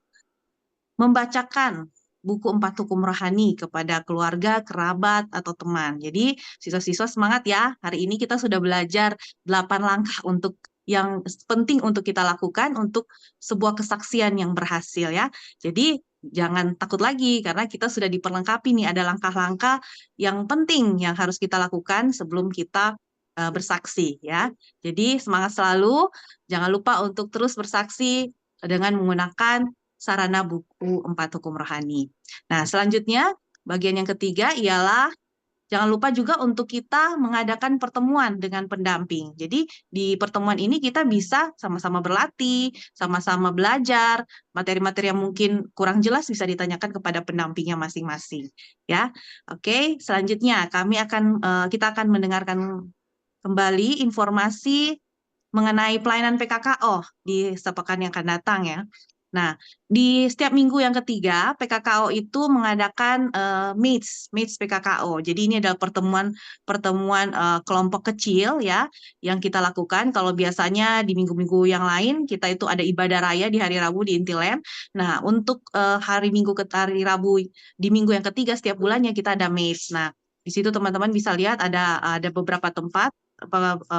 Speaker 9: membacakan buku 4 hukum rohani kepada keluarga, kerabat, atau teman. Jadi siswa-siswa semangat ya, hari ini kita sudah belajar 8 langkah untuk yang penting untuk kita lakukan untuk sebuah kesaksian yang berhasil ya. Jadi jangan takut lagi karena kita sudah diperlengkapi nih, ada langkah-langkah yang penting yang harus kita lakukan sebelum kita bersaksi ya. Jadi semangat selalu, jangan lupa untuk terus bersaksi dengan menggunakan sarana buku 4 hukum rohani. Nah, selanjutnya bagian yang ketiga ialah jangan lupa juga untuk kita mengadakan pertemuan dengan pendamping. Jadi di pertemuan ini kita bisa sama-sama berlatih, sama-sama belajar, materi-materi yang mungkin kurang jelas bisa ditanyakan kepada pendampingnya masing-masing. Ya, oke. Selanjutnya kita akan mendengarkan kembali informasi mengenai pelayanan PKKO di sepekan yang akan datang ya. Nah, di setiap minggu yang ketiga, PKKO itu mengadakan meets PKKO. Jadi ini adalah pertemuan kelompok kecil ya, yang kita lakukan. Kalau biasanya di minggu-minggu yang lain, kita itu ada ibadah raya di hari Rabu di Intilem. Nah, untuk hari Rabu di minggu yang ketiga setiap bulannya kita ada meets. Nah, di situ teman-teman bisa lihat ada beberapa tempat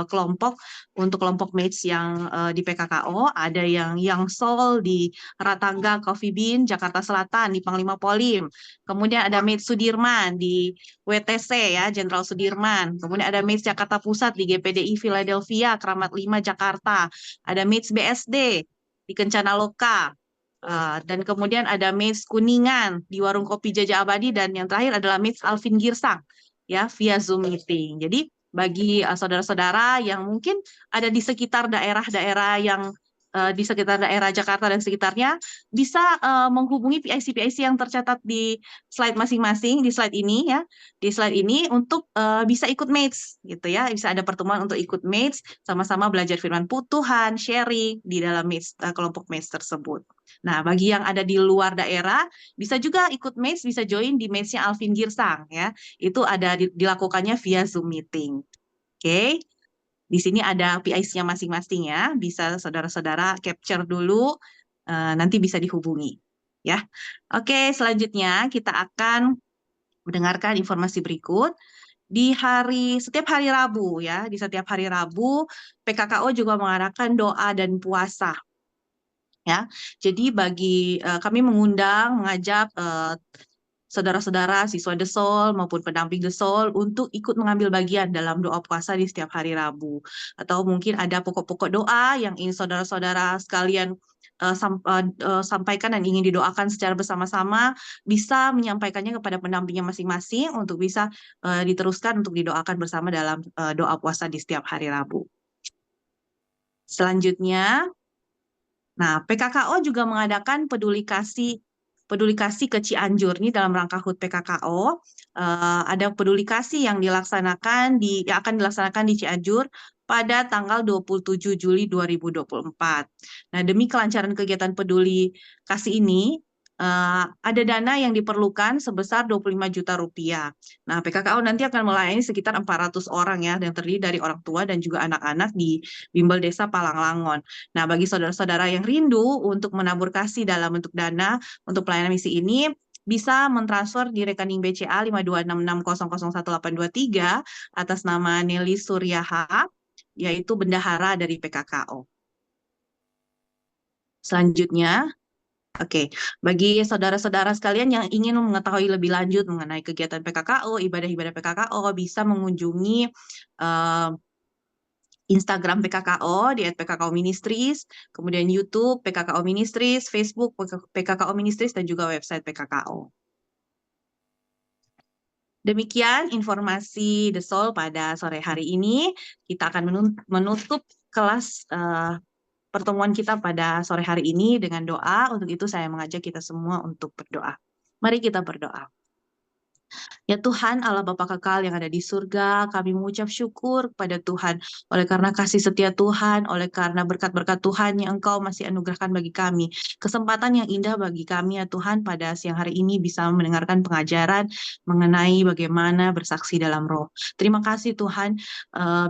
Speaker 9: kelompok untuk kelompok match yang di PKKO, ada yang Sol di Ratangga Coffee Bean Jakarta Selatan di Panglima Polim, kemudian ada match Sudirman di WTC ya Jenderal Sudirman, kemudian ada match Jakarta Pusat di GPDI Philadelphia Kramat 5 Jakarta, ada match BSD di Kencana Loka, dan kemudian ada match Kuningan di Warung Kopi Jajah Abadi, dan yang terakhir adalah match Alvin Girsang ya via Zoom meeting. Jadi bagi saudara-saudara yang mungkin ada di sekitar daerah-daerah yang di sekitar daerah Jakarta dan sekitarnya, bisa menghubungi PIC yang tercatat di slide masing-masing, di slide ini ya, di slide ini untuk bisa ikut match gitu ya, bisa ada pertemuan untuk ikut match, sama-sama belajar firman Tuhan, sharing di dalam match, kelompok match tersebut. Nah, bagi yang ada di luar daerah, bisa juga ikut match, bisa join di match-nya Alvin Girsang ya, itu ada dilakukannya via Zoom meeting. Oke. Di sini ada PIC-nya masing-masing ya, bisa saudara-saudara capture dulu, nanti bisa dihubungi. Ya, oke. Selanjutnya kita akan mendengarkan informasi berikut. Setiap hari Rabu ya, di setiap hari Rabu PKKO juga mengadakan doa dan puasa. Ya, jadi kami mengajak saudara-saudara siswa The Soul maupun pendamping The Soul untuk ikut mengambil bagian dalam doa puasa di setiap hari Rabu. Atau mungkin ada pokok-pokok doa yang ingin saudara-saudara sekalian sampaikan dan ingin didoakan secara bersama-sama, bisa menyampaikannya kepada pendampingnya masing-masing untuk bisa diteruskan untuk didoakan bersama dalam doa puasa di setiap hari Rabu. Selanjutnya, nah PKKO juga mengadakan peduli kasih ke Cianjur ini dalam rangka HUT PKKO. Ada peduli kasih yang akan dilaksanakan di Cianjur pada tanggal 27 Juli 2024. Nah, demi kelancaran kegiatan peduli kasih ini, ada dana yang diperlukan sebesar 25 juta rupiah. Nah, PKKO nanti akan melayani sekitar 400 orang ya, yang terdiri dari orang tua dan juga anak-anak di Bimbel Desa Palanglangon. Nah, bagi saudara-saudara yang rindu untuk menabur kasih dalam bentuk dana untuk pelayanan misi ini, bisa mentransfer di rekening BCA 5266001823 atas nama Nelly Suryaha, yaitu bendahara dari PKKO. Selanjutnya, Oke, bagi saudara-saudara sekalian yang ingin mengetahui lebih lanjut mengenai kegiatan PKKO, ibadah-ibadah PKKO, bisa mengunjungi Instagram PKKO di @PKKO Ministries, kemudian YouTube PKKO Ministries, Facebook PKKO Ministries, dan juga website PKKO. Demikian informasi The Soul pada sore hari ini. Kita akan menutup kelas pertemuan kita pada sore hari ini dengan doa. Untuk itu saya mengajak kita semua untuk berdoa. Mari kita berdoa. Ya Tuhan, Allah Bapa kekal yang ada di surga, kami mengucap syukur kepada Tuhan oleh karena kasih setia Tuhan, oleh karena berkat-berkat Tuhan yang Engkau masih anugerahkan bagi kami. Kesempatan yang indah bagi kami ya Tuhan pada siang hari ini bisa mendengarkan pengajaran mengenai bagaimana bersaksi dalam roh. Terima kasih Tuhan,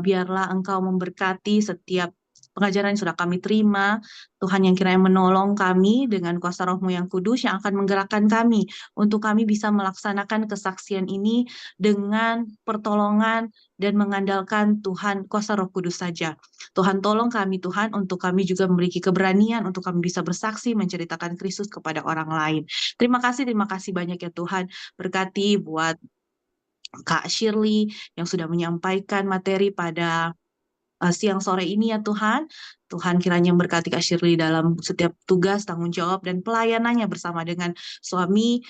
Speaker 9: biarlah Engkau memberkati setiap pengajaran yang sudah kami terima, Tuhan yang kiranya menolong kami dengan kuasa Roh-Mu yang kudus yang akan menggerakkan kami untuk kami bisa melaksanakan kesaksian ini dengan pertolongan dan mengandalkan Tuhan kuasa Roh Kudus saja. Tuhan tolong kami Tuhan untuk kami juga memiliki keberanian untuk kami bisa bersaksi menceritakan Kristus kepada orang lain. Terima kasih banyak ya Tuhan. Berkati buat Kak Shirley yang sudah menyampaikan materi pada siang sore ini ya Tuhan. Tuhan kiranya memberkati Kak Shirley dalam setiap tugas, tanggung jawab, dan pelayanannya bersama dengan suami.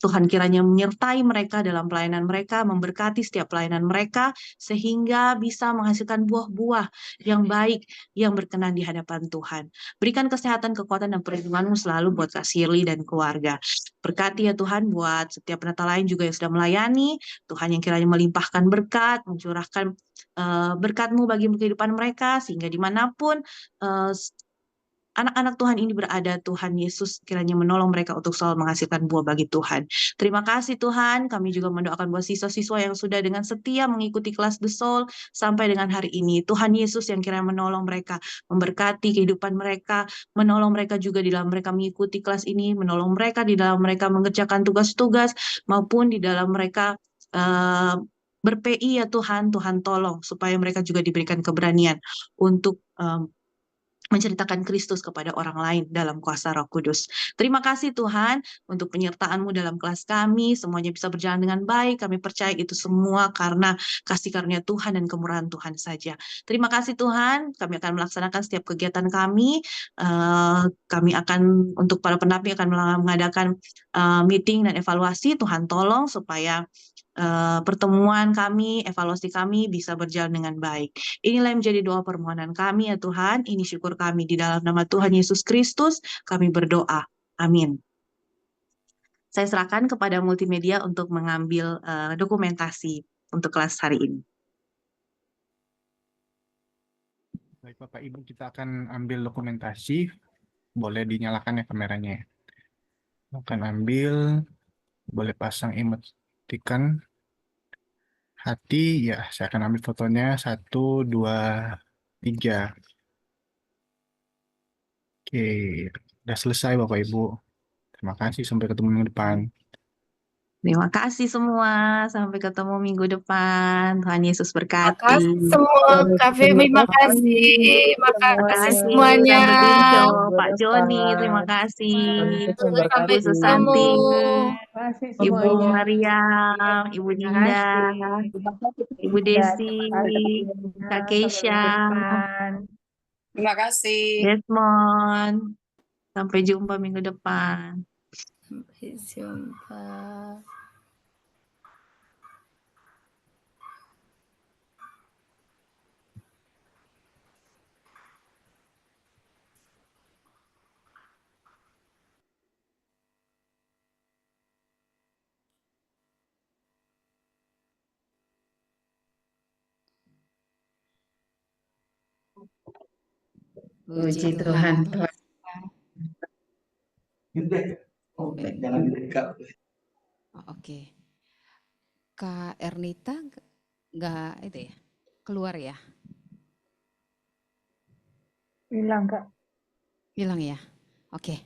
Speaker 9: Tuhan kiranya menyertai mereka dalam pelayanan mereka, memberkati setiap pelayanan mereka, sehingga bisa menghasilkan buah-buah yang baik, yang berkenan di hadapan Tuhan. Berikan kesehatan, kekuatan, dan perlindungan-Mu selalu buat Kak Shirley dan keluarga. Berkati ya Tuhan buat setiap pendeta lain juga yang sudah melayani, Tuhan yang kiranya melimpahkan berkat, mencurahkan berkat-Mu bagi kehidupan mereka, sehingga dimanapun anak-anak Tuhan ini berada, Tuhan Yesus kiranya menolong mereka untuk selalu menghasilkan buah bagi Tuhan. Terima kasih Tuhan, kami juga mendoakan buat siswa-siswa yang sudah dengan setia mengikuti kelas The Soul sampai dengan hari ini. Tuhan Yesus yang kiranya menolong mereka, memberkati kehidupan mereka, menolong mereka juga di dalam mereka mengikuti kelas ini, menolong mereka di dalam mereka mengerjakan tugas-tugas, maupun di dalam mereka ber-PI ya Tuhan, Tuhan tolong supaya mereka juga diberikan keberanian untuk menceritakan Kristus kepada orang lain dalam kuasa Roh Kudus. Terima kasih Tuhan untuk penyertaan-Mu dalam kelas kami, semuanya bisa berjalan dengan baik, kami percaya itu semua karena kasih karunia Tuhan dan kemurahan Tuhan saja. Terima kasih Tuhan, kami akan melaksanakan setiap kegiatan kami, kami akan untuk para pendamping akan mengadakan meeting dan evaluasi. Tuhan tolong supaya pertemuan kami, evaluasi kami bisa berjalan dengan baik. Inilah yang menjadi doa permohonan kami ya Tuhan. Ini syukur kami di dalam nama Tuhan Yesus Kristus. Kami berdoa. Amin. Saya serahkan kepada multimedia untuk mengambil dokumentasi untuk kelas hari ini.
Speaker 12: Baik Bapak Ibu, kita akan ambil dokumentasi. Boleh dinyalakan ya kameranya. Akan ambil, boleh pasang emoticon hati, ya saya akan ambil fotonya 1, 2, 3. Oke, udah selesai Bapak Ibu. Terima kasih, sampai ketemu minggu depan.
Speaker 9: Terima kasih semua, sampai ketemu minggu depan. Tuhan Yesus
Speaker 13: Terima
Speaker 9: berkati.
Speaker 13: kasih semua, Kak Feby, makasih. Makasih semuanya.
Speaker 9: Tante Bejo, Pak Joni, terima kasih.
Speaker 13: Sampai
Speaker 9: Bu
Speaker 13: ketemu.
Speaker 9: Susanti,
Speaker 10: Kasih
Speaker 9: Ibu
Speaker 10: semuanya.
Speaker 9: Mariam, Ibu Dinda, Ibu Desi, Kak Keisha,
Speaker 8: Terima kasih.
Speaker 9: Desmond. Sampai jumpa minggu depan.
Speaker 13: Sampai jumpa.
Speaker 11: Puji Tuhan.
Speaker 3: Jangan dekat.
Speaker 11: Oke. Kak Ernita nggak itu ya? Keluar ya?
Speaker 10: Hilang Kak.
Speaker 11: Hilang ya? Oke.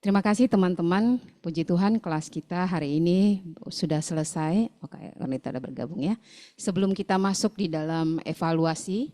Speaker 11: Terima kasih teman-teman. Puji Tuhan kelas kita hari ini sudah selesai. Oke, Ernita udah bergabung ya. Sebelum kita masuk di dalam evaluasi,